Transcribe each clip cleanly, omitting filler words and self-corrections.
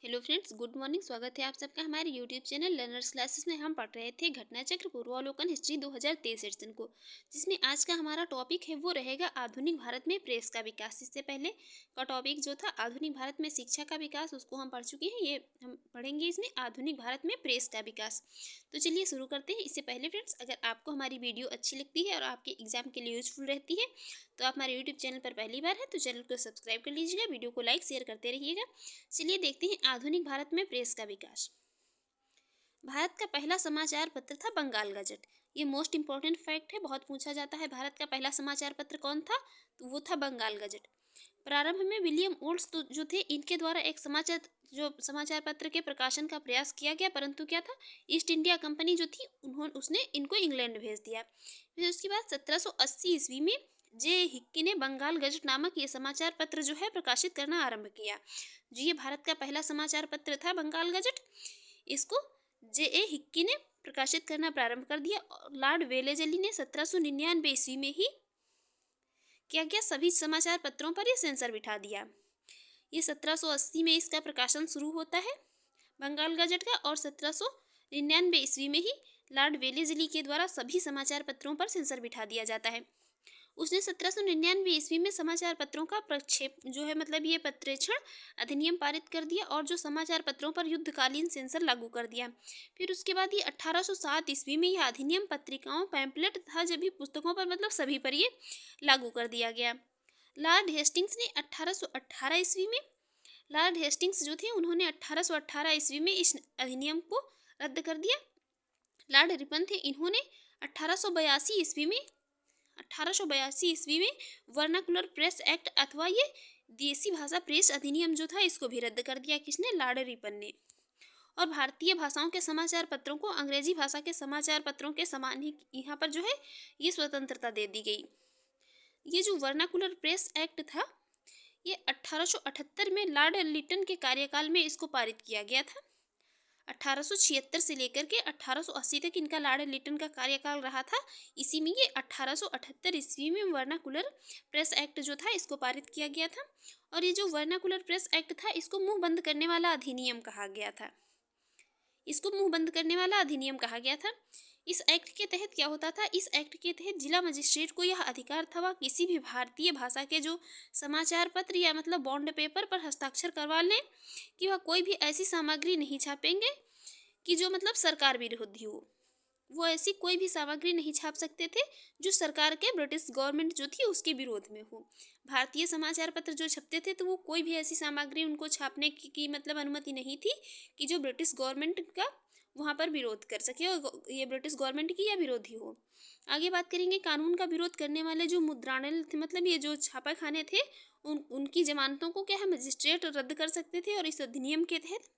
Hello friends, good morning. स्वागत है आप सबका हमारे यूट्यूब चैनल लर्नर्स क्लासेस में। हम पढ़ रहे थे घटना चक्र पूर्वावलोकन हिस्ट्री 2023 सेशन को, जिसमें आज का हमारा टॉपिक है वो रहेगा आधुनिक भारत में प्रेस का विकास। इससे पहले का टॉपिक जो था आधुनिक भारत में शिक्षा का विकास, उसको हम पढ़ चुके हैं। ये हम पढ़ेंगे इसमें आधुनिक भारत में प्रेस का विकास। तो चलिए शुरू करते हैं। इससे पहले फ्रेंड्स, अगर आपको हमारी वीडियो अच्छी लगती है और आपके एग्जाम के लिए यूजफुल रहती है तो आप हमारे यूट्यूब चैनल पर पहली बार है तो चैनल को सब्सक्राइब कर लीजिएगा, वीडियो को लाइक शेयर करते रहिएगा। चलिए देखते हैं आधुनिक भारत में प्रेस का विकास। भारत का पहला समाचार पत्र था बंगाल गजट। ये मोस्ट इंपॉर्टेंट फैक्ट है, बहुत पूछा जाता है। भारत का पहला समाचार पत्र कौन था? तो वो था बंगाल गजट। प्रारंभ में विलियम ओट्स तो जो थे, इनके द्वारा एक समाचार पत्र के प्रकाशन का प्रयास किया गया, परंतु क्या था, ईस्ट इंडिया कंपनी जो थी उसने इनको इंग्लैंड भेज दिया। फिर उसके बाद 1780 ईस्वी में जे हिक्की ने बंगाल गजट नामक ये समाचार पत्र जो है प्रकाशित करना आरंभ किया। जो ये भारत का पहला समाचार पत्र था बंगाल गजट, इसको जे ए हिक्की ने प्रकाशित करना प्रारंभ कर दिया। और लॉर्ड वेलेजली ने 1799 ईस्वी में ही क्या किया, सभी समाचार पत्रों पर ये सेंसर बिठा दिया। ये 1780 में इसका प्रकाशन शुरू होता है बंगाल गजट का, और 1799 ईस्वी में ही लॉर्ड वेलेजली के द्वारा सभी समाचार पत्रों पर सेंसर बिठा दिया जाता है। उसने 1799 ईस्वी में समाचार पत्रों का प्रक्षेप जो है, मतलब ये पत्रेक्षण अधिनियम पारित कर दिया और जो समाचार पत्रों पर युद्धकालीन सेंसर लागू कर दिया। फिर उसके बाद ये 1807 ईस्वी में यह अधिनियम पत्रिकाओं, पैम्पलेट तथा जब पुस्तकों पर, मतलब सभी पर ये लागू कर दिया गया। लॉर्ड हेस्टिंग्स ने 1818 ईस्वी में, लॉर्ड हेस्टिंग्स जो थे उन्होंने 1818 ईस्वी में इस अधिनियम को रद्द कर दिया। लॉर्ड रिपन थे, इन्होंने 1882 ईस्वी में 1882 ईस्वी में वर्नाकुलर प्रेस एक्ट अथवा ये देसी भाषा प्रेस अधिनियम जो था, इसको भी रद्द कर दिया। किसने? लॉर्ड रिपन ने। और भारतीय भाषाओं के समाचार पत्रों को अंग्रेजी भाषा के समाचार पत्रों के समान ही यहाँ पर जो है ये स्वतंत्रता दे दी गई। ये जो वर्नाकुलर प्रेस एक्ट था, ये 1878 में लॉर्ड लिटन के कार्यकाल में इसको पारित किया गया था। 1876 से लेकर के 1880 तक इनका लॉर्ड लिटन का कार्यकाल रहा था। इसी में ये 1878 ईस्वी में वर्नाकुलर प्रेस एक्ट जो था, इसको पारित किया गया था। और ये जो वर्नाकुलर प्रेस एक्ट था, इसको मुंह बंद करने वाला अधिनियम कहा गया था। इसको मुंह बंद करने वाला अधिनियम कहा गया था। इस एक्ट के तहत क्या होता था? इस एक्ट के तहत जिला मजिस्ट्रेट को यह अधिकार था, वह किसी भी भारतीय भाषा के जो समाचार पत्र या मतलब बॉन्ड पेपर पर हस्ताक्षर करवा लें कि वह कोई भी ऐसी सामग्री नहीं छापेंगे कि जो मतलब सरकार विरोधी हो। वो ऐसी कोई भी सामग्री नहीं छाप सकते थे जो सरकार के, ब्रिटिश गवर्नमेंट जो थी उसके विरोध में हो। भारतीय समाचार पत्र जो छपते थे तो वो कोई भी ऐसी सामग्री उनको छापने की मतलब अनुमति नहीं थी कि जो ब्रिटिश गवर्नमेंट का वहाँ पर विरोध कर सके और ये ब्रिटिश गवर्नमेंट की या विरोधी हो। आगे बात करेंगे कानून का विरोध करने वाले जो मुद्रायल थे, मतलब ये जो छापा खाने थे, उनकी जमानतों को क्या है, मजिस्ट्रेट रद्द कर सकते थे। और इस अधिनियम के तहत,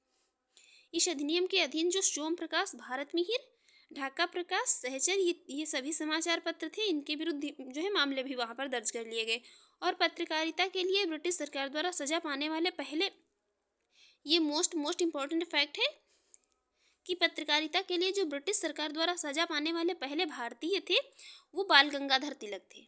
इस अधिनियम के अधीन जो सोम प्रकाश, भारत मिहिर, ढाका प्रकाश, सहचर, ये सभी समाचार पत्र थे, इनके विरुद्ध जो है मामले भी वहाँ पर दर्ज कर लिए गए। और पत्रकारिता के लिए ब्रिटिश सरकार द्वारा सजा पाने वाले पहले, ये मोस्ट इम्पॉर्टेंट फैक्ट है कि पत्रकारिता के लिए जो ब्रिटिश सरकार द्वारा सजा पाने वाले पहले भारतीय थे वो बाल गंगाधर तिलक थे।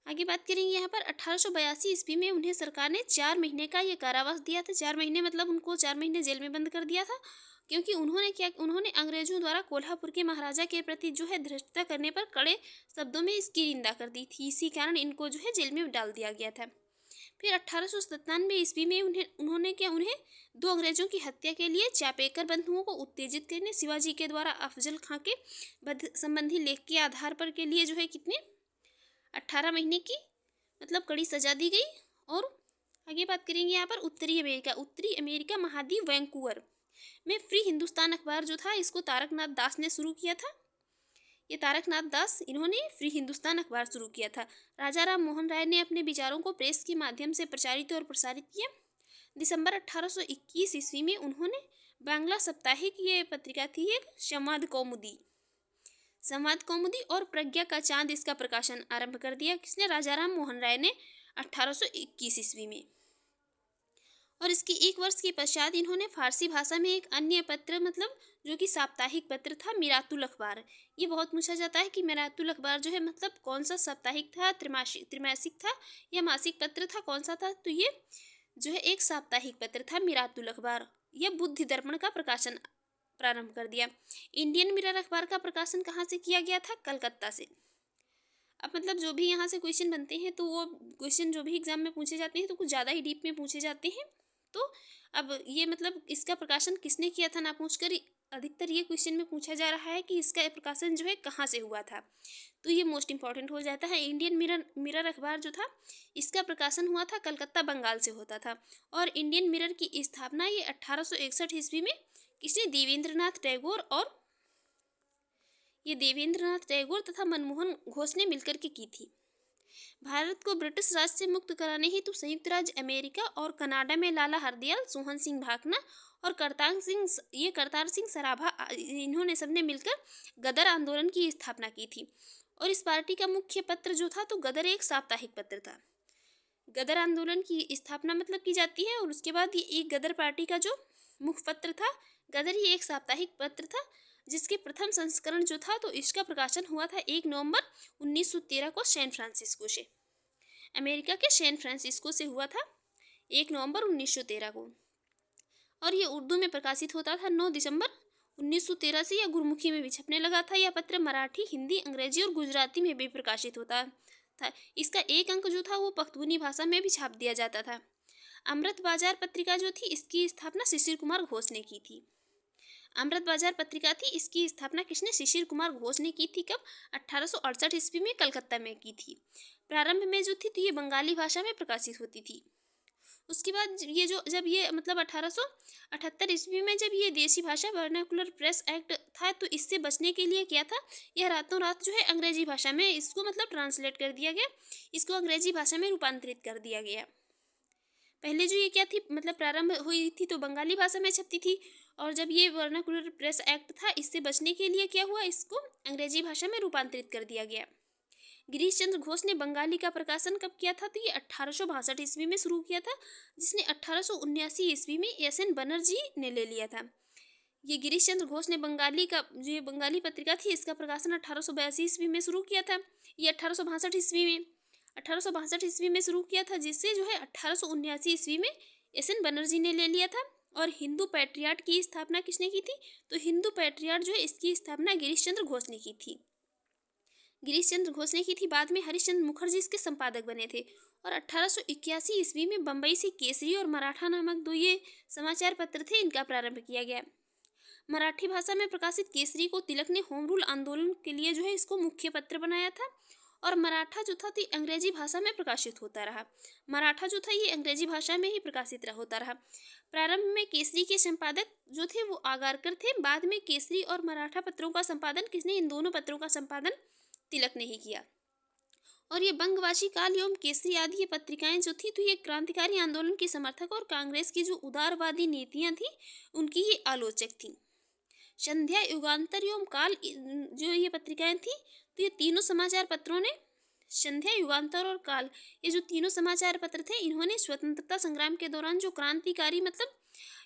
आगे बात करेंगे यहाँ पर 1882 ईस्वी में उन्हें सरकार ने 4 महीने का ये कारावास दिया था। 4 महीने मतलब उनको 4 महीने जेल में बंद कर दिया था, क्योंकि उन्होंने अंग्रेजों द्वारा कोल्हापुर के महाराजा के प्रति जो है धृष्टता करने पर कड़े शब्दों में इसकी निंदा कर दी थी। इसी कारण इनको जो है जेल में डाल दिया गया था। फिर 1897 ईस्वी में उन्हें 2 अंग्रेजों की हत्या के लिए चापेकर बंधुओं को उत्तेजित करने, शिवाजी के द्वारा अफजल खां के वध संबंधी लेख के आधार पर के लिए जो है कितने 18 महीने की मतलब कड़ी सजा दी गई। और आगे बात करेंगे यहाँ पर उत्तरी अमेरिका महाद्वीप वैंकूवर में फ्री हिंदुस्तान अखबार जो था, इसको तारकनाथ दास ने शुरू किया था। ये तारकनाथ दास, इन्होंने फ्री हिंदुस्तान अखबार शुरू किया था। राजा राम मोहन राय ने अपने विचारों को प्रेस के माध्यम से प्रचारित और प्रसारित किया। दिसंबर 1821 ईस्वी में उन्होंने बांग्ला साप्ताहिक, ये पत्रिका थी एक, संवाद कौमुदी और प्रज्ञा का चांद, इसका प्रकाशन आरंभ कर दिया। किसने? राजा राम मोहन राय ने 1821 ईस्वी में। और इसके 1 वर्ष के पश्चात इन्होंने फारसी भाषा में एक अन्य पत्र, मतलब जो कि साप्ताहिक पत्र था, मिरातुल अखबार। ये बहुत पूछा जाता है कि मिरातुल अखबार जो है मतलब कौन सा साप्ताहिक था, त्रैमासिक था या मासिक पत्र था, कौन सा था? तो ये जो है एक साप्ताहिक पत्र था मिरातुल अखबार। यह बुद्धि दर्पण का प्रकाशन प्रारंभ कर दिया। इंडियन मिरर अखबार का प्रकाशन कहाँ से किया गया था? कलकत्ता से। अब मतलब जो भी यहाँ से क्वेश्चन बनते हैं तो वो क्वेश्चन जो भी एग्जाम में पूछे जाते हैं तो कुछ ज़्यादा ही डीप में पूछे जाते हैं। तो अब ये मतलब इसका प्रकाशन किसने किया था ना पूछकर अधिकतर ये क्वेश्चन में पूछा जा रहा है कि इसका प्रकाशन जो है कहाँ से हुआ था। तो ये मोस्ट इंपॉर्टेंट हो जाता है। इंडियन मिरर मिरर अखबार जो था इसका प्रकाशन हुआ था कलकत्ता बंगाल से होता था। और इंडियन मिरर की स्थापना ये 1861 ईस्वी में किसने? देवेंद्रनाथ टैगोर तथा मनमोहन घोष ने मिलकर के की थी। भारत को ब्रिटिश राज से मुक्त कराने हेतु संयुक्त राज्य अमेरिका और कनाडा में लाला हरदयाल, सोहन सिंह भाकना और करतार सिंह सराभा इन्होंने सबने मिलकर गदर आंदोलन की स्थापना की थी। और इस पार्टी का मुख्य पत्र जो था तो गदर एक साप्ताहिक पत्र था। गदर आंदोलन की स्थापना मतलब की जाती है और उसके बाद ये एक गदर पार्टी का जो मुख्य पत्र था गदर ही एक साप्ताहिक पत्र था, जिसके प्रथम संस्करण जो था तो इसका प्रकाशन हुआ था 1 नवंबर 1913 को सैन फ्रांसिस्को से। अमेरिका के सैन फ्रांसिस्को से हुआ था 1 नवंबर 1913 को। और ये उर्दू में प्रकाशित होता था 9 दिसंबर 1913 से। यह गुरमुखी में भी छपने लगा था। यह पत्र मराठी, हिंदी, अंग्रेजी और गुजराती में भी प्रकाशित होता था। इसका एक अंक जो था वो पख्तूनी भाषा में भी छाप दिया जाता था। अमृत बाजार पत्रिका जो थी इसकी स्थापना शिशिर कुमार घोष ने की थी। अमृत बाजार पत्रिका थी इसकी स्थापना किसने? शिशिर कुमार घोष ने की थी। कब? 1868 ईस्वी में कलकत्ता में की थी। प्रारंभ में जो थी तो ये बंगाली भाषा में प्रकाशित होती थी। उसके बाद ये जो जब ये मतलब 1878 ईस्वी में जब ये देसी भाषा वर्नाकुलर प्रेस एक्ट था तो इससे बचने के लिए क्या था, यह रातों रात जो है अंग्रेजी भाषा में इसको मतलब ट्रांसलेट कर दिया गया, इसको अंग्रेजी भाषा में रूपांतरित कर दिया गया। पहले जो ये क्या थी मतलब प्रारंभ हुई थी तो बंगाली भाषा में छपती थी और जब ये वर्नाकुलर प्रेस एक्ट था इससे बचने के लिए क्या हुआ, इसको अंग्रेजी भाषा में रूपांतरित कर दिया गया। गिरीश चंद्र घोष ने बंगाली का प्रकाशन कब किया था? तो ये 1862 ईस्वी में शुरू किया था, जिसने 1879 ईस्वी में एस.एन. बनर्जी ने ले लिया था। ये गिरीश चंद्र घोष ने बंगाली पत्रिका थी इसका प्रकाशन 1882 ईस्वी में शुरू किया था। ये 1862 ईस्वी में शुरू किया था, जिससे जो है 1879 ईस्वी में एस.एन. बनर्जी ने ले लिया था। और हिंदू पैट्रियाट की स्थापना किसने की थी? तो हिंदू पैट्रियाट जो है इसकी स्थापना गिरीश चंद्र घोष ने की थी। गिरीश चंद्र घोष ने की थी। बाद में हरिश्चंद्र मुखर्जी इसके संपादक बने थे। और 1881 ईस्वी में बम्बई से केसरी और मराठा नामक 2 ये समाचार पत्र थे, इनका प्रारंभ किया गया। मराठी भाषा में प्रकाशित केसरी को तिलक ने होम रूल आंदोलन के लिए जो है इसको मुख्य पत्र बनाया था। और मराठा जो था तो अंग्रेजी भाषा में प्रकाशित होता रहा। मराठा जो था ये अंग्रेजी भाषा में ही प्रकाशित होता रहा। प्रारंभ में केसरी के संपादक जो थे वो आगारकर थे। बाद में केसरी और मराठा पत्रों का संपादन किसने? इन दोनों पत्रों का संपादन तिलक ने ही किया। और ये बंगवासी काल एवं केसरी आदि ये पत्रिकाएं जो थी तो ये क्रांतिकारी आंदोलन के समर्थक और कांग्रेस की जो उदारवादी नीतियां थी उनकी ये आलोचक थी। संध्या, युगांतर एवं काल जो ये पत्रिकाएं थी तो ये तीनों समाचार पत्रों ने, संध्या, युगांतर और काल, ये जो तीनों समाचार पत्र थे इन्होंने स्वतंत्रता संग्राम के दौरान जो क्रांतिकारी मतलब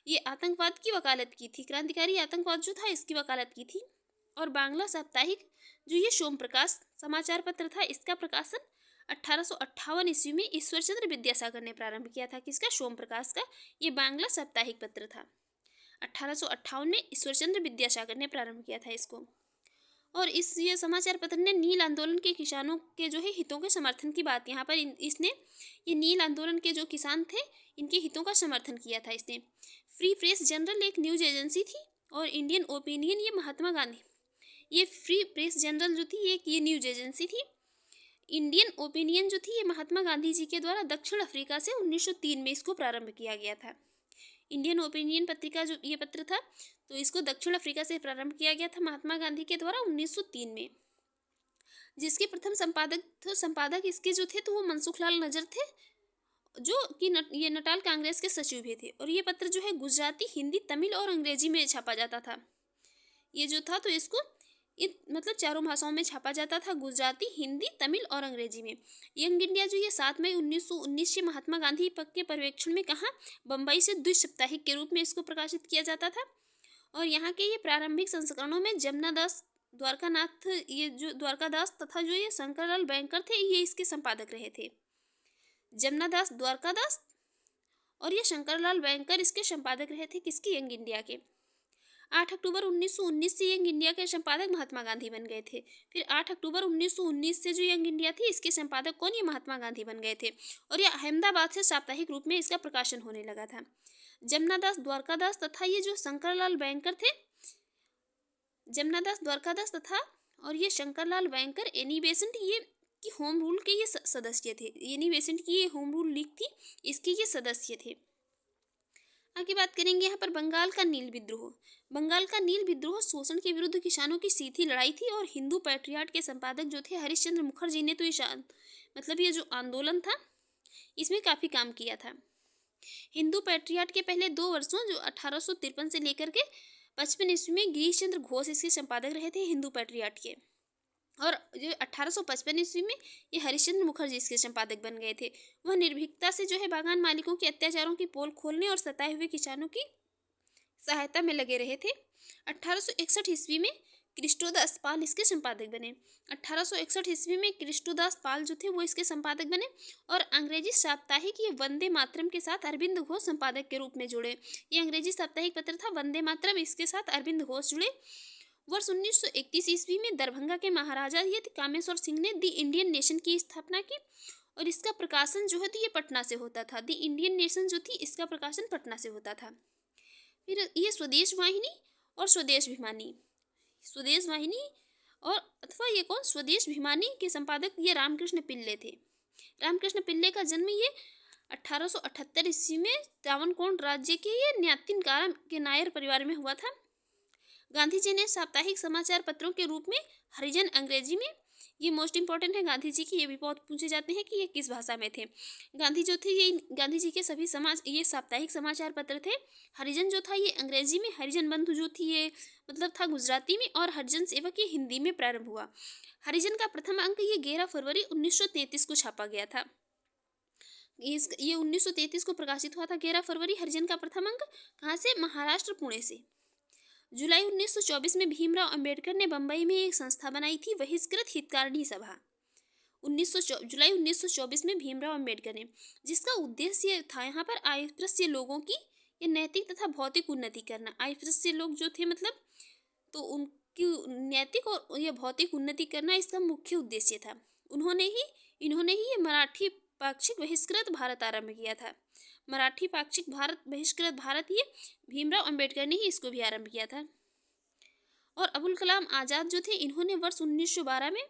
ये आतंकवाद की वकालत की थी। क्रांतिकारी आतंकवाद जो था इसकी वकालत की थी। और बांग्ला साप्ताहिक जो ये सोम प्रकाश समाचार पत्र था इसका प्रकाशन 1858 ईस्वी में ईश्वरचंद्र विद्यासागर ने प्रारंभ किया था। किसका? सोम प्रकाश का। ये बांग्ला साप्ताहिक पत्र था। 1858 में ईश्वरचंद्र विद्यासागर ने प्रारंभ किया था इसको। और ये समाचार पत्र ने नील आंदोलन के किसानों के जो है हितों के समर्थन की बात यहाँ पर इसने ये नील आंदोलन के जो किसान थे इनके हितों का समर्थन किया था इसने। फ्री प्रेस जनरल एक न्यूज एजेंसी थी और इंडियन ओपिनियन ये महात्मा गांधी, ये फ्री प्रेस जनरल जो थी ये न्यूज एजेंसी थी। इंडियन ओपिनियन जो थी ये महात्मा गांधी जी के द्वारा दक्षिण अफ्रीका से 1903 में इसको प्रारंभ किया गया था। इंडियन ओपिनियन पत्रिका जो ये पत्र था तो इसको दक्षिण अफ्रीका से प्रारंभ किया गया था महात्मा गांधी के द्वारा 1903 में। जिसके प्रथम संपादक इसके जो थे तो वो मनसुखलाल नजर थे, जो कि ये नटाल कांग्रेस के सचिव भी थे। और ये पत्र जो है गुजराती, हिंदी, तमिल और अंग्रेजी में छापा जाता था। ये जो था तो इसको मतलब चारों भाषाओं में छापा जाता था, गुजराती, हिंदी, तमिल और अंग्रेजी में। यंग इंडिया जो ये 7 मई 1919 से महात्मा गांधी के पर्यवेक्षण में कहाँ, बम्बई से द्विसाप्ताहिक के रूप में इसको प्रकाशित किया जाता था। और यहाँ के ये प्रारंभिक संस्करणों में जमुना दास द्वारकादास तथा जो ये शंकरलाल बैंकर थे ये इसके संपादक रहे थे। जमुना दास द्वारकादास और ये शंकरलाल बैंकर इसके संपादक रहे थे, किसकी, यंग इंडिया के। 8 अक्टूबर 1919 से यंग इंडिया के संपादक महात्मा गांधी बन गए थे। फिर 8 अक्टूबर 1919 से जो यंग इंडिया थी इसके संपादक कौन, ये महात्मा गांधी बन गए थे। और ये अहमदाबाद से साप्ताहिक रूप में इसका प्रकाशन होने लगा था। जमनादास द्वारकादास तथा ये जो शंकरलाल बैंकर थे, जमनादास द्वारकादास तथा और ये शंकरलाल बैंकर एनी बेसेंट ये की होम रूल के ये सदस्य थे। एनी बेसेंट की ये होम रूल लीग थी, इसके ये सदस्य थे। आगे बात करेंगे यहाँ पर बंगाल का नील विद्रोह। बंगाल का नील विद्रोह शोषण के विरुद्ध किसानों की सीधी लड़ाई थी और हिंदू पैट्रियाट के संपादक जो थे हरिश्चंद्र मुखर्जी ने तो मतलब ये जो आंदोलन था इसमें काफ़ी काम किया था। हिंदू पैट्रियाट के पहले 2 वर्षों जो 1853 से लेकर के 55 ईस्वी में गिरीश चंद्र घोष इसके संपादक रहे थे हिंदू पैट्रियाट के। और जो 1855 ईस्वी में ये हरिश्चंद्र मुखर्जी इसके संपादक बन गए थे। वह निर्भीकता से जो है बागान मालिकों के अत्याचारों की पोल खोलने और सताए हुए किसानों की सहायता में लगे रहे थे। 1861 ईस्वी में कृष्णोदास पाल इसके संपादक बने। 1861 ईस्वी में कृष्णोदास पाल जो थे वो इसके संपादक बने और अंग्रेजी साप्ताहिक ये वंदे मातरम के साथ अरविंद घोष संपादक के रूप में जुड़े। ये अंग्रेजी साप्ताहिक पत्र था वंदे मातरम, इसके साथ अरविंद घोष जुड़े। वर्ष 1931 ईस्वी में दरभंगा के महाराजा ये कामेश्वर सिंह ने दी इंडियन नेशन की स्थापना की और इसका प्रकाशन जो है ये पटना से होता था। दी इंडियन नेशन जो थी इसका प्रकाशन पटना से होता था। फिर ये स्वदेश वाहिनी और स्वदेश वाहिनी और अथवा ये कौन, स्वदेश भिमानी के संपादक ये रामकृष्ण पिल्ले थे। रामकृष्ण पिल्ले का जन्म ये 1878 ईस्वी में त्रावणकोण राज्य के ये न्यातिनकारा के नायर परिवार में हुआ था। गांधी जी ने साप्ताहिक समाचार पत्रों के रूप में हरिजन, अंग्रेजी में, ये मोस्ट इंपॉर्टेंट है गांधी जी की, ये भी बहुत पूछे जाते हैं कि ये किस भाषा में थे। गांधी जो थे ये गांधी जी के सभी ये साप्ताहिक समाचार पत्र थे। हरिजन जो था ये अंग्रेजी में, हरिजन बंधु जो थी ये मतलब था गुजराती में और हरिजन सेवक ये हिंदी में प्रारंभ हुआ। हरिजन का प्रथम अंक ये 11 फरवरी 1933 को छापा गया था। ये 1933 को प्रकाशित हुआ था 11 फरवरी। हरिजन का प्रथम अंक कहाँ से, महाराष्ट्र, पुणे से। जुलाई 1924 में भीमराव अंबेडकर ने बंबई में एक संस्था बनाई थी, बहिष्कृत हितकारिणी सभा। जुलाई 1924 में भीमराव अंबेडकर ने, जिसका उद्देश्य था यहाँ पर अस्पृश्य लोगों की ये नैतिक तथा भौतिक उन्नति करना। अस्पृश्य लोग जो थे मतलब तो उनकी नैतिक और ये भौतिक उन्नति करना इसका मुख्य उद्देश्य था। इन्होंने ही ये मराठी पाक्षिक बहिष्कृत भारत आरंभ किया था। मराठी पाक्षिक भारत बहिष्कृत भारत ये भीमराव अंबेडकर ने ही इसको भी आरंभ किया था। और अबुल कलाम आज़ाद जो थे इन्होंने वर्ष 1912 में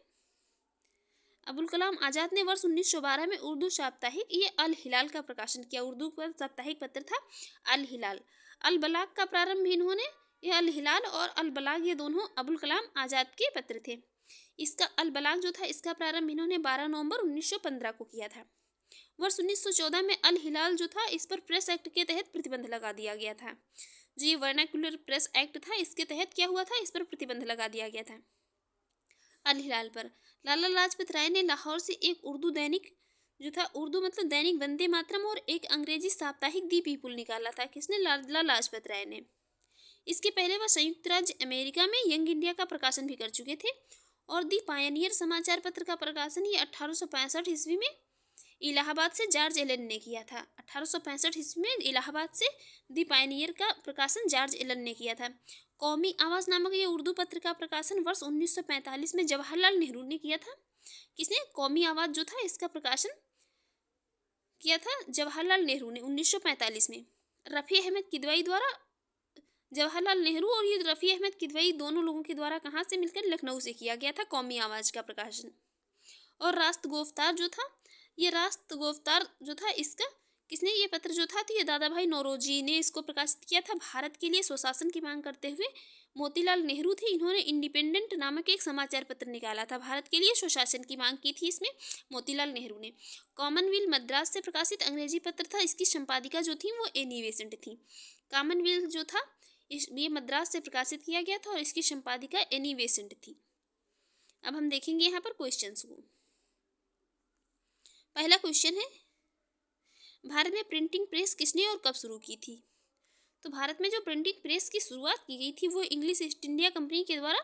अबुल कलाम आज़ाद ने वर्ष 1912 में उर्दू साप्ताहिक ये अल हिलाल का प्रकाशन किया। उर्दू का साप्ताहिक पत्र था अल हिलाल। अल बलाग का प्रारंभ इन्होंने, ये अल हिलाल और अल बलाग ये दोनों अबुल कलाम आज़ाद के पत्र थे। इसका अल बलाग जो था इसका प्रारंभ इन्होंने 12 नवंबर 1915 को किया था। वर्ष 1914 में अल हिलाल जो था इस पर प्रेस एक्ट के तहत प्रतिबंध लगा दिया गया था। जो ये वर्नाक्युलर प्रेस एक्ट था इसके तहत क्या हुआ था, इस पर प्रतिबंध लगा दिया गया था अल हिलाल पर। लाला लाजपत राय ने लाहौर से एक उर्दू दैनिक जो था, उर्दू मतलब दैनिक वंदे मातरम, और एक अंग्रेजी साप्ताहिक दी पीपुल निकाला था। किसने, लाला लाजपत राय ने। इसके पहले वह संयुक्त राज्य अमेरिका में यंग इंडिया का प्रकाशन भी कर चुके थे। और दी पायनियर समाचार पत्र का प्रकाशन ये 1865 ईस्वी में इलाहाबाद से जॉर्ज एलन ने किया था। 1865 ईस्वी में इलाहाबाद से दी पायनियर का प्रकाशन जॉर्ज एलन ने किया था। कौमी आवाज़ नामक ये उर्दू पत्र का प्रकाशन वर्ष 1945 में जवाहरलाल नेहरू ने किया था। किसने, कौमी आवाज़ जो था इसका प्रकाशन किया था जवाहरलाल नेहरू ने 1945 में। रफ़ी अहमद किदवई द्वारा, जवाहरलाल नेहरू और ये रफ़ी अहमद किदवई दोनों लोगों के द्वारा कहाँ से मिलकर, लखनऊ से किया गया था कौमी आवाज़ का प्रकाशन। और रास्त गोफ्तार जो था, ये रास्त गोफ्तार जो था इसका किसने, ये पत्र जो था तो ये दादा भाई नौरोजी ने इसको प्रकाशित किया था। भारत के लिए स्वशासन की मांग करते हुए मोतीलाल नेहरू थे, इन्होंने इंडिपेंडेंट नामक एक समाचार पत्र निकाला था। भारत के लिए स्वशासन की मांग की थी इसमें मोतीलाल नेहरू ने। कॉमनवेल्थ मद्रास से प्रकाशित अंग्रेजी पत्र था, इसकी संपादिका जो थी वो एनी बेसेंट थी। कॉमनवेल्थ जो था ये मद्रास से प्रकाशित किया गया था और इसकी संपादिका एनी बेसेंट थी। अब हम देखेंगे यहाँ पर क्वेश्चंस को। पहला क्वेश्चन है, भारत में प्रिंटिंग प्रेस किसने और कब शुरू की थी। तो भारत में जो प्रिंटिंग प्रेस की शुरुआत की गई थी वो इंग्लिश ईस्ट इंडिया कंपनी के द्वारा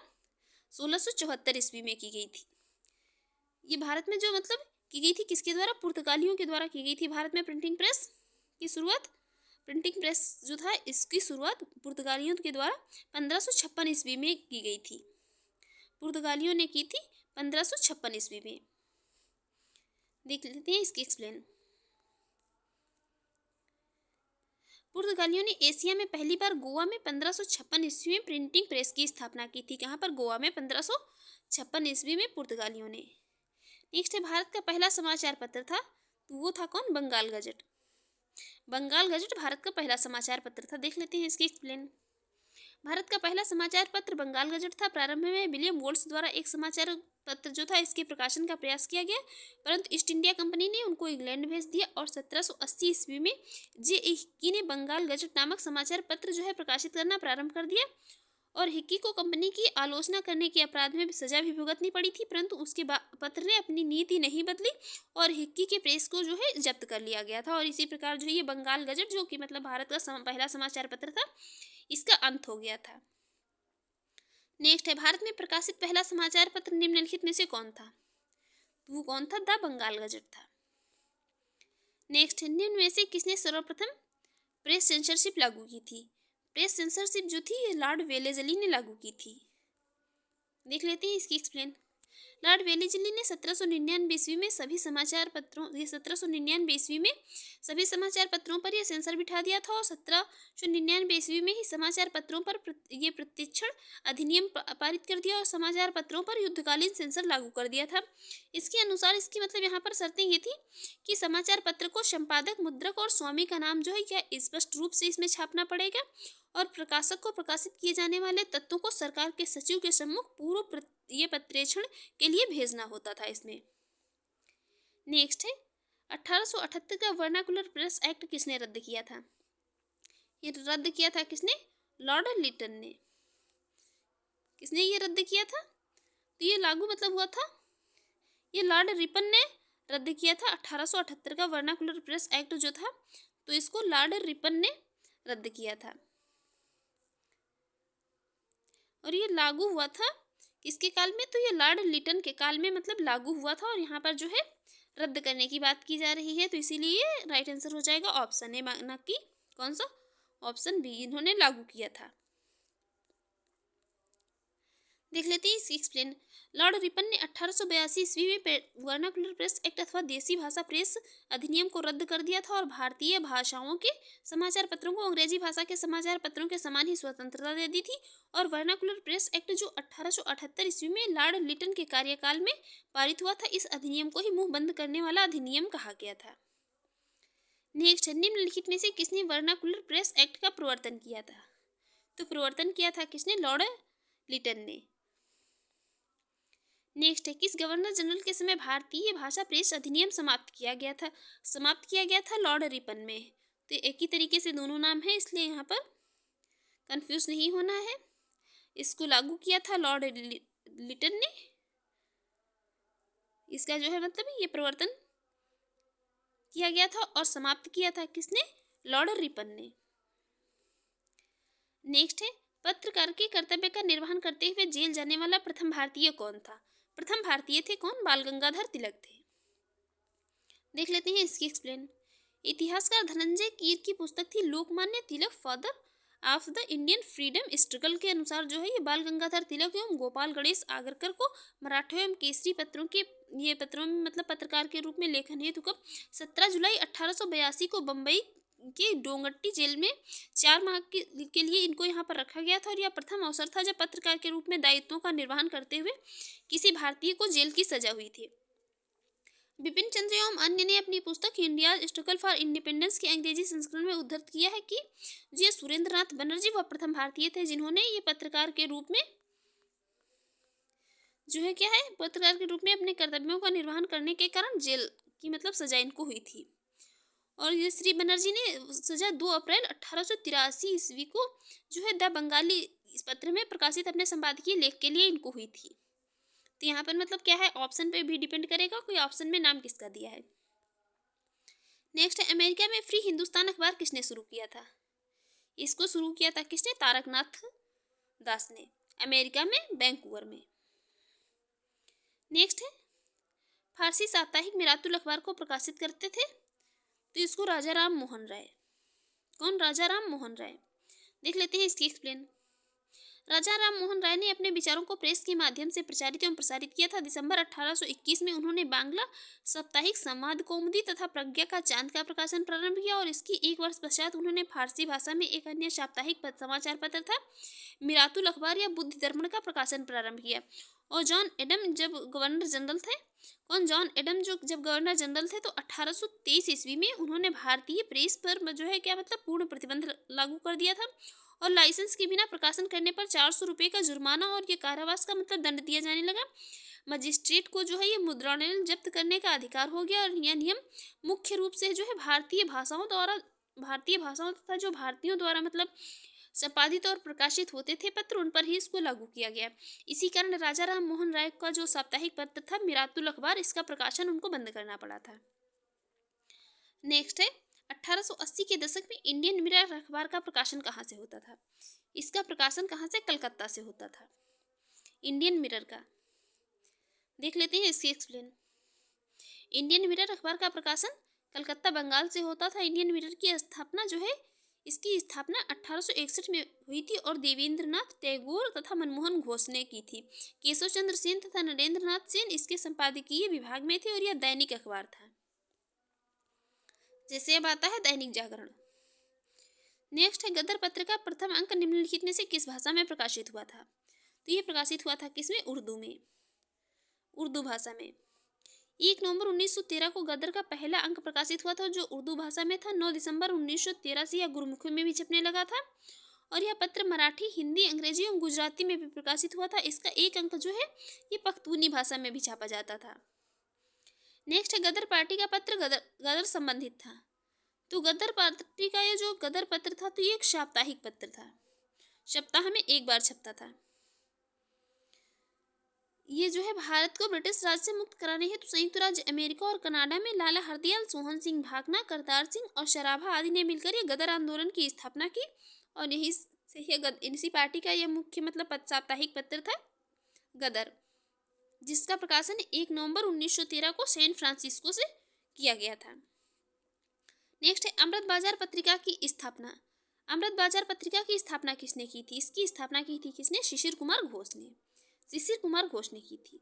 1674 ईस्वी में की गई थी। ये भारत में जो मतलब की गई थी किसके द्वारा, पुर्तगालियों के द्वारा की गई थी भारत में प्रिंटिंग प्रेस। की शुरुआत, प्रिंटिंग प्रेस जो था इसकी शुरुआत पुर्तगालियों के द्वारा 1556 ईस्वी में की गई थी। पुर्तगालियों ने की थी 1556 ईस्वी में। देख लेते हैं इसकी एक्सप्लेन। पुर्तगालियों ने एशिया में पहली बार गोवा में 1556 ईस्वी में प्रिंटिंग प्रेस की स्थापना की थी। कहाँ पर? गोवा में 1556 ईस्वी में पुर्तगालियों ने। नेक्स्ट है, भारत का पहला समाचार पत्र था, तो वो था कौन? बंगाल गजट। बंगाल गजट भारत का पहला समाचार पत्र था। देख लेते हैं इसकी एक्सप्लेन। भारत का पहला समाचार पत्र बंगाल गजट था। प्रारंभ में विलियम वोल्स द्वारा एक समाचार पत्र जो था इसके प्रकाशन का प्रयास किया गया, परंतु ईस्ट इंडिया कंपनी ने उनको इंग्लैंड भेज दिया और 1780 ईस्वी में जे हिक्की ने बंगाल गजट नामक समाचार पत्र जो है प्रकाशित करना प्रारंभ कर दिया। और हिक्की को कंपनी की आलोचना करने के अपराध में सजा भी भुगतनी पड़ी थी, परंतु उसके पत्र ने अपनी नीति नहीं बदली और हिक्की के प्रेस को जो है जब्त कर लिया गया था। और इसी प्रकार जो है ये बंगाल गजट, जो कि मतलब भारत का पहला समाचार पत्र था, इसका अंत हो गया था। नेक्स्ट है, भारत में प्रकाशित पहला समाचार पत्र निम्नलिखित में से कौन था? तो वो कौन था? द बंगाल गजट था। नेक्स्ट है, निम्न में से किसने सर्वप्रथम प्रेस सेंसरशिप लागू की थी? प्रेस सेंसरशिप जो थी ये लॉर्ड वेलेजली ने लागू की थी। देख लेते हैं इसकी एक्सप्लेन। लॉर्ड वेलेजली ने 1799 ईस्वी में सभी समाचार पत्रों 1799 ईस्वी में सभी समाचार पत्रों पर यह सेंसर बिठा दिया था और 1799 ईस्वी में ही समाचार पत्रों पर ये प्रतिक्षण अधिनियम पारित कर दिया और समाचार पत्रों पर युद्धकालीन सेंसर लागू कर दिया था। इसके अनुसार इसकी मतलब यहाँ पर शर्तें ये थी कि समाचार पत्र को संपादक, मुद्रक और स्वामी का नाम जो है क्या स्पष्ट रूप से इसमें छापना पड़ेगा और प्रकाशक को प्रकाशित किए जाने वाले तत्वों को सरकार के सचिव के सम्मुख पूर्व ये पत्रेक्षण के लिए भेजना होता था इसमें। नेक्स्ट है, 1878 का वर्नाकुलर प्रेस एक्ट किसने रद्द किया था? ये रद्द किया था किसने? लॉर्ड लिटन ने। किसने ये रद्द किया था? तो ये लागू मतलब हुआ था, ये लॉर्ड रिपन ने रद्द किया था 1878 का वर्नाकुलर प्रेस एक्ट जो था, तो इसको लॉर्ड रिपन ने रद्द किया था। और ये लागू हुआ था किसके काल में? तो ये लॉर्ड लिटन के काल में मतलब लागू हुआ था। और यहाँ पर जो है रद्द करने की बात की जा रही है, तो इसीलिए राइट आंसर हो जाएगा ऑप्शन ए, ना कि कौन सा? ऑप्शन बी, इन्होंने लागू किया था। देख लेते हैं इसकी एक्सप्लेन। लॉर्ड रिपन ने 1882 ईस्वी में वर्नाकुलर प्रेस एक्ट अथवा देसी भाषा प्रेस अधिनियम को रद्द कर दिया था और भारतीय भाषाओं के समाचार पत्रों को अंग्रेजी भाषा के समाचार पत्रों के समान ही स्वतंत्रता दे दी थी। और वर्नाकुलर प्रेस एक्ट जो 1878 ईस्वी में लॉर्ड लिटन के कार्यकाल में पारित हुआ था, इस अधिनियम को ही मुंह बंद करने वाला अधिनियम कहा गया था। नेक्स्ट, निम्नलिखित में से किसने वर्नाकुलर प्रेस एक्ट का प्रवर्तन किया था? तो प्रवर्तन किया था किसने? लॉर्ड लिटन ने। नेक्स्ट है, किस गवर्नर जनरल के समय भारतीय भाषा प्रेस अधिनियम समाप्त किया गया था? समाप्त किया गया था लॉर्ड रिपन में। तो एक ही तरीके से दोनों नाम है, इसलिए यहाँ पर कंफ्यूज नहीं होना है। इसको लागू किया था लॉर्ड लिटन ने, इसका जो है मतलब ये प्रवर्तन किया गया था और समाप्त किया था किसने? लॉर्ड रिपन ने। नेक्स्ट है, पत्रकार के कर्तव्य का निर्वहन करते हुए जेल जाने वाला प्रथम भारतीय कौन था? प्रथम भारतीय थे कौन? बाल गंगाधर तिलक थे। देख लेते हैं इसकी एक्सप्लेन। इतिहासकार धनंजय कीर की पुस्तक थी Lokmanya Tilak father of the Indian freedom struggle के अनुसार जो है ये बाल गंगाधर तिलक एवं गोपाल गणेश आगरकर को मराठा एवं केसरी पत्रों में मतलब पत्रकार के रूप में लेखन हेतु कब 17 जुलाई 1882 को बम्बई के डोंगट्टी जेल में 4 माह के लिए इनको यहाँ पर रखा गया था। और यह प्रथम अवसर था जब पत्रकार के रूप में दायित्वों का निर्वहन करते हुए किसी भारतीय को जेल की सजा हुई थी। बिपिन चंद्र एवं अन्य ने अपनी पुस्तक इंडिया स्ट्रगल फॉर इंडिपेंडेंस के अंग्रेजी संस्करण में उद्धृत किया है कि जी सुरेंद्र नाथ बनर्जी वह प्रथम भारतीय थे जिन्होंने ये पत्रकार के रूप में जो है क्या है पत्रकार के रूप में अपने कर्तव्यों का निर्वहन करने के कारण जेल की मतलब सजा इनको हुई थी। और ये श्री बनर्जी ने सजा 2 अप्रैल 1883 ईस्वी को जो है द बंगाली इस पत्र में प्रकाशित अपने संपादकीय लेख के लिए इनको हुई थी। तो यहाँ पर मतलब क्या है, ऑप्शन पे भी डिपेंड करेगा कोई ऑप्शन में नाम किसका दिया है। नेक्स्ट है, अमेरिका में फ्री हिंदुस्तान अखबार किसने शुरू किया था? इसको शुरू किया था किसने? तारकनाथ दास ने, अमेरिका में वैंकूवर में। नेक्स्ट है, फारसी साप्ताहिक मिरातुल अखबार को प्रकाशित करते थे, तो इसको राजा राम मोहन राय। कौन? राजा राम मोहन राय। देख लेते हैं इसकी एक्सप्लेन। राजा राम मोहन राय ने अपने विचारों को प्रेस के माध्यम से प्रचारित एवं प्रसारित किया था। दिसंबर 1821 में उन्होंने बांग्ला साप्ताहिक संवाद कौमुदी तथा प्रज्ञा का चांद का प्रकाशन प्रारंभ किया और इसकी एक वर्ष पश्चात उन्होंने फारसी भाषा में एक अन्य साप्ताहिक समाचार पत्र था मिरातुल अखबार या बुद्धि दर्पण का प्रकाशन प्रारंभ किया। और जॉन एडम जब गवर्नर जनरल थे, कौन? जॉन एडम जो जब गवर्नर जनरल थे तो 1823 ईस्वी में उन्होंने भारतीय प्रेस पर जो है क्या मतलब पूर्ण प्रतिबंध लागू कर दिया था और लाइसेंस के बिना प्रकाशन करने पर 400 रुपये का जुर्माना और ये कारावास का मतलब दंड दिया जाने लगा। मजिस्ट्रेट को जो है ये मुद्रणालय जब्त करने का अधिकार हो गया और यह नियम मुख्य रूप से जो है भारतीय भाषाओं तथा जो भारतीयों द्वारा मतलब संपादित और प्रकाशित होते थे पत्र उन पर ही इसको लागू किया गया। इसी कारण राजा राम मोहन राय का जो साप्ताहिक पत्र था मिरातुल अखबार, इसका प्रकाशन उनको बंद करना पड़ा था। नेक्स्ट है 1880 के दशक में इंडियन मिरर अखबार का प्रकाशन कहाँ से होता था? इसका प्रकाशन कहाँ से? कलकत्ता से होता था इंडियन मिरर का। देख लेते हैं इसकी एक्सप्लेन। इंडियन मिरर अखबार का प्रकाशन कलकत्ता बंगाल से होता था। इंडियन मिरर की स्थापना जो है इसकी स्थापना 1861 में हुई थी और देवेंद्रनाथ टैगोर तथा मनमोहन घोष ने की थी। केशव चंद्र सेन तथा नरेंद्र नाथ सेन इसके संपादकीय विभाग में थे और यह दैनिक अखबार था। जैसे अब आता है दैनिक जागरण। नेक्स्ट है गदर पत्र का प्रथम अंक निम्नलिखित में से किस भाषा में प्रकाशित हुआ था? तो ये प्रकाशित हुआ था किसमें? उर्दू में, उर्दू भाषा में। 1 नवंबर 1913 को गदर का पहला अंक प्रकाशित हुआ था जो उर्दू भाषा में था। 9 दिसंबर 1913 से यह गुरुमुखी में भी छपने लगा था और यह पत्र मराठी, हिंदी, अंग्रेजी और गुजराती में भी प्रकाशित हुआ था। इसका एक अंक जो है ये पख्तूनी भाषा में भी छापा जाता था। नेक्स्ट है गदर पार्टी का पत्र गदर संबंधित था। तो गदर पार्टी का ये जो गदर पत्र था तो ये एक साप्ताहिक पत्र था, सप्ताह में एक बार छपता था। ये जो है भारत को ब्रिटिश राज से मुक्त कराने हेतु संयुक्त राज्य अमेरिका और कनाडा में लाला हरदयाल, सोहन सिंह भागना, करतार सिंह और शराभा आदि ने मिलकर ये गदर आंदोलन की स्थापना की और यही से इसी पार्टी का यह मुख्य मतलब साप्ताहिक पत्र था गदर, जिसका प्रकाशन 1 नवंबर 1913 को सैन फ्रांसिस्को से किया गया था। नेक्स्ट है अमृत बाजार पत्रिका की स्थापना। अमृत बाजार पत्रिका की स्थापना किसने की थी? इसकी स्थापना की थी किसने? शिशिर कुमार घोष ने। शिशिर कुमार घोष ने की थी।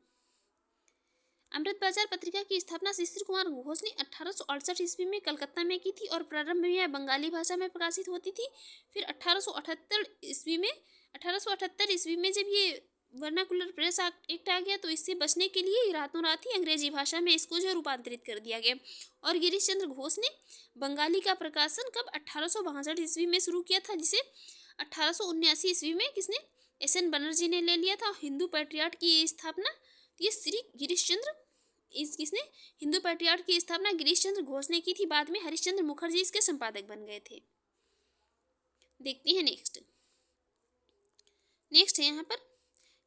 अमृत बाजार पत्रिका की स्थापना शिशिर कुमार घोष ने 1868 ईस्वी में कलकत्ता में की थी और प्रारंभ में यह बंगाली भाषा में प्रकाशित होती थी। फिर 1878 ईस्वी में जब ये वर्नाकुलर प्रेस एक्ट आ गया तो इससे बचने के लिए रातों रात ही अंग्रेजी भाषा में इसको जो रूपांतरित कर दिया गया और गिरीश चंद्र घोष ने बंगाली का प्रकाशन कब 1862 ईस्वी में शुरू किया था, जिसे 1879 ईस्वी में किसने? एस.एन. बनर्जी ने ले लिया था। हिंदू पैट्रियाट की स्थापना ये श्री गिरीश चंद्र किसने? हिंदू पैट्रियाट की स्थापना गिरीश चंद्र घोष ने की थी। बाद में हरिश्चंद्र मुखर्जी इसके संपादक बन गए थे। देखते हैं नेक्स्ट है यहाँ पर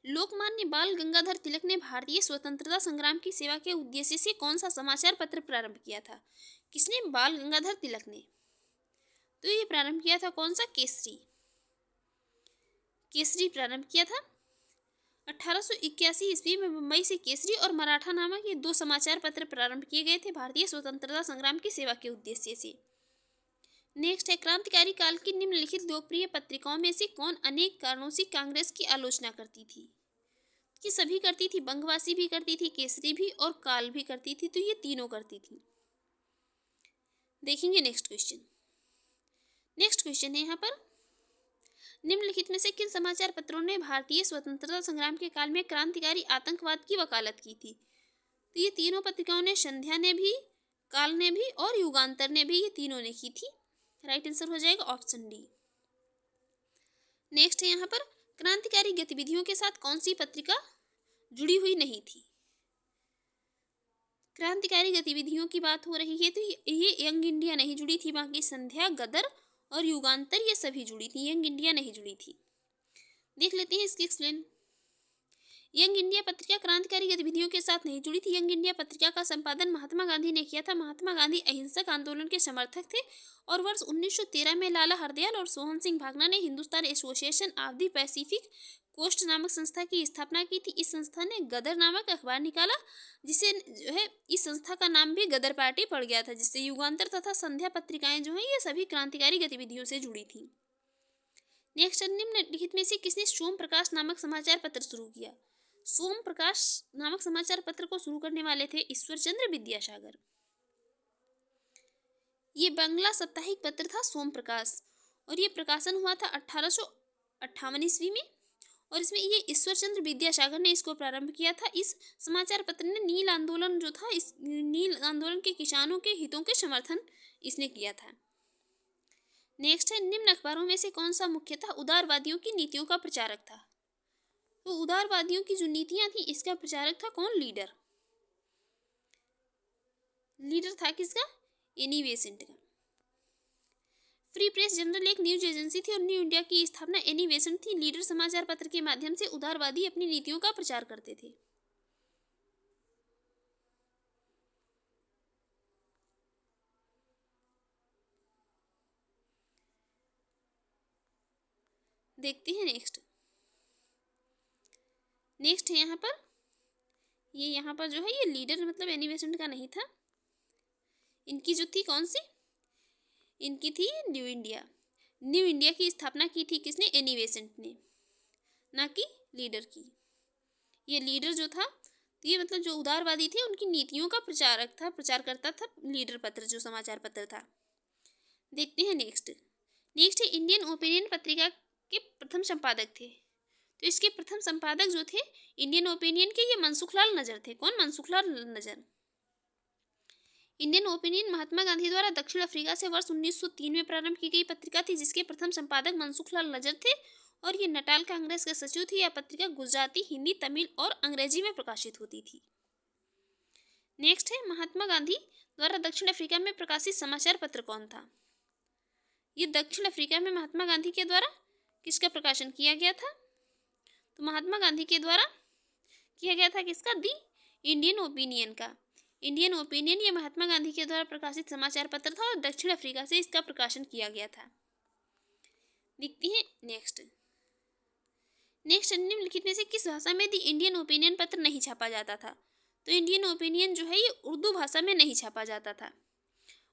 लोकमान्य बाल गंगाधर तिलक ने भारतीय स्वतंत्रता संग्राम की सेवा के उद्देश्य से कौन सा समाचार पत्र प्रारंभ किया था? किसने? बाल गंगाधर तिलक ने। तो ये प्रारंभ किया था कौन सा? केसरी प्रारंभ किया था। 1881 ईस्वी में मुंबई से केसरी और मराठा नामक ये 2 समाचार पत्र प्रारंभ किए गए थे भारतीय स्वतंत्रता संग्राम की सेवा के उद्देश्य से। नेक्स्ट है क्रांतिकारी काल की निम्नलिखित लोकप्रिय पत्रिकाओं में से कौन अनेक कारणों से कांग्रेस की आलोचना करती थी? कि सभी करती थी, बंगवासी भी करती थी, केसरी भी और काल भी करती थी, तो ये तीनों करती थी। देखेंगे नेक्स्ट क्वेश्चन है यहाँ पर निम्नलिखित में से किन समाचार पत्रों ने भारतीय स्वतंत्रता संग्राम के काल में क्रांतिकारी आतंकवाद की वकालत की थी? तो ये तीनों पत्रिकाओं ने, संध्या ने भी, काल ने भी और युगांतर ने भी, ये तीनों ने की थी। राइट आंसर हो जाएगा ऑप्शन डी। नेक्स्ट है यहाँ पर क्रांतिकारी गतिविधियों के साथ कौन सी पत्रिका जुड़ी हुई नहीं थी? क्रांतिकारी गतिविधियों की बात हो रही है तो ये यंग इंडिया नहीं जुड़ी थी, बाकी संध्या, गदर और युगांतर ये सभी जुड़ी थी, यंग इंडिया नहीं जुड़ी थी। देख लेते हैं इसकी एक्सप्लेन। यंग इंडिया पत्रिका क्रांतिकारी गतिविधियों के साथ नहीं जुड़ी थी। यंग इंडिया पत्रिका का संपादन महात्मा गांधी ने किया था। महात्मा गांधी अहिंसक आंदोलन के समर्थक थे और वर्ष 1913 में लाला हरदयाल और सोहन सिंह भागना ने Hindustan association of the Pacific coast नामक संस्था की स्थापना की थी। इस संस्था ने गदर नामक अखबार निकाला, जिसे जो है इस संस्था का नाम भी गदर पार्टी पड़ गया था, जिससे युगांतर तथा संध्या पत्रिकाएं जो हैं ये सभी क्रांतिकारी गतिविधियों से जुड़ी थी। नेक्स्ट, निम्नलिखित में से किसने सोम प्रकाश नामक समाचार पत्र शुरू किया? सोम प्रकाश नामक समाचार पत्र को शुरू करने वाले थे ईश्वर चंद्र विद्यासागर। ये बंगला साप्ताहिक पत्र था सोम प्रकाश, और ये प्रकाशन हुआ था 1858 ईस्वी में, और इसमें ये ईश्वर चंद्र विद्यासागर ने इसको प्रारंभ किया था। इस समाचार पत्र ने नील आंदोलन जो था, इस नील आंदोलन के किसानों के हितों के समर्थन इसने किया था। नेक्स्ट है, निम्न अखबारों में से कौन सा मुख्यतः उदारवादियों की नीतियों का प्रचारक था? तो उदारवादियों की जो नीतियां थी इसका प्रचारक था कौन? लीडर। लीडर था किसका? एनी बेसेंट का। फ्री प्रेस जनरल एक न्यूज एजेंसी थी और न्यू इंडिया की स्थापना एनी बेसेंट थी। लीडर समाचार पत्र के माध्यम से उदारवादी अपनी नीतियों का प्रचार करते थे। देखते हैं नेक्स्ट है यहाँ पर, ये यहाँ पर जो है ये लीडर मतलब एनी बेसेंट का नहीं था। इनकी जो थी कौन सी? इनकी थी न्यू इंडिया। न्यू इंडिया की स्थापना की थी किसने? एनी बेसेंट ने, ना कि लीडर की। ये लीडर जो था, तो ये मतलब जो उदारवादी थे उनकी नीतियों का प्रचारक था, प्रचार करता था लीडर पत्र जो समाचार पत्र था। देखते हैं नेक्स्ट है इंडियन ओपिनियन पत्रिका के प्रथम संपादक थे। तो इसके प्रथम संपादक जो थे इंडियन ओपिनियन के, ये मनसुखलाल नजर थे। कौन? मनसुखलाल नजर। इंडियन ओपिनियन महात्मा गांधी द्वारा दक्षिण अफ्रीका से वर्ष 1903 में प्रारंभ की गई पत्रिका थी, जिसके प्रथम संपादक मनसुखलाल नजर थे और ये नटाल कांग्रेस के सचिव थी। यह पत्रिका गुजराती, हिंदी, तमिल और अंग्रेजी में प्रकाशित होती थी। नेक्स्ट है, महात्मा गांधी द्वारा दक्षिण अफ्रीका में प्रकाशित समाचार पत्र कौन था? ये दक्षिण अफ्रीका में महात्मा गांधी के द्वारा किसका प्रकाशन किया गया था? तो महात्मा गांधी के द्वारा किया गया था किसका? दी इंडियन ओपिनियन का। इंडियन ओपिनियन ये महात्मा गांधी के द्वारा प्रकाशित समाचार पत्र था और दक्षिण अफ्रीका से इसका प्रकाशन किया गया था। देखते हैं नेक्स्ट निम्नलिखित में से किस भाषा में दी इंडियन ओपिनियन पत्र नहीं छापा जाता था? तो इंडियन ओपिनियन जो है ये उर्दू भाषा में नहीं छापा जाता था।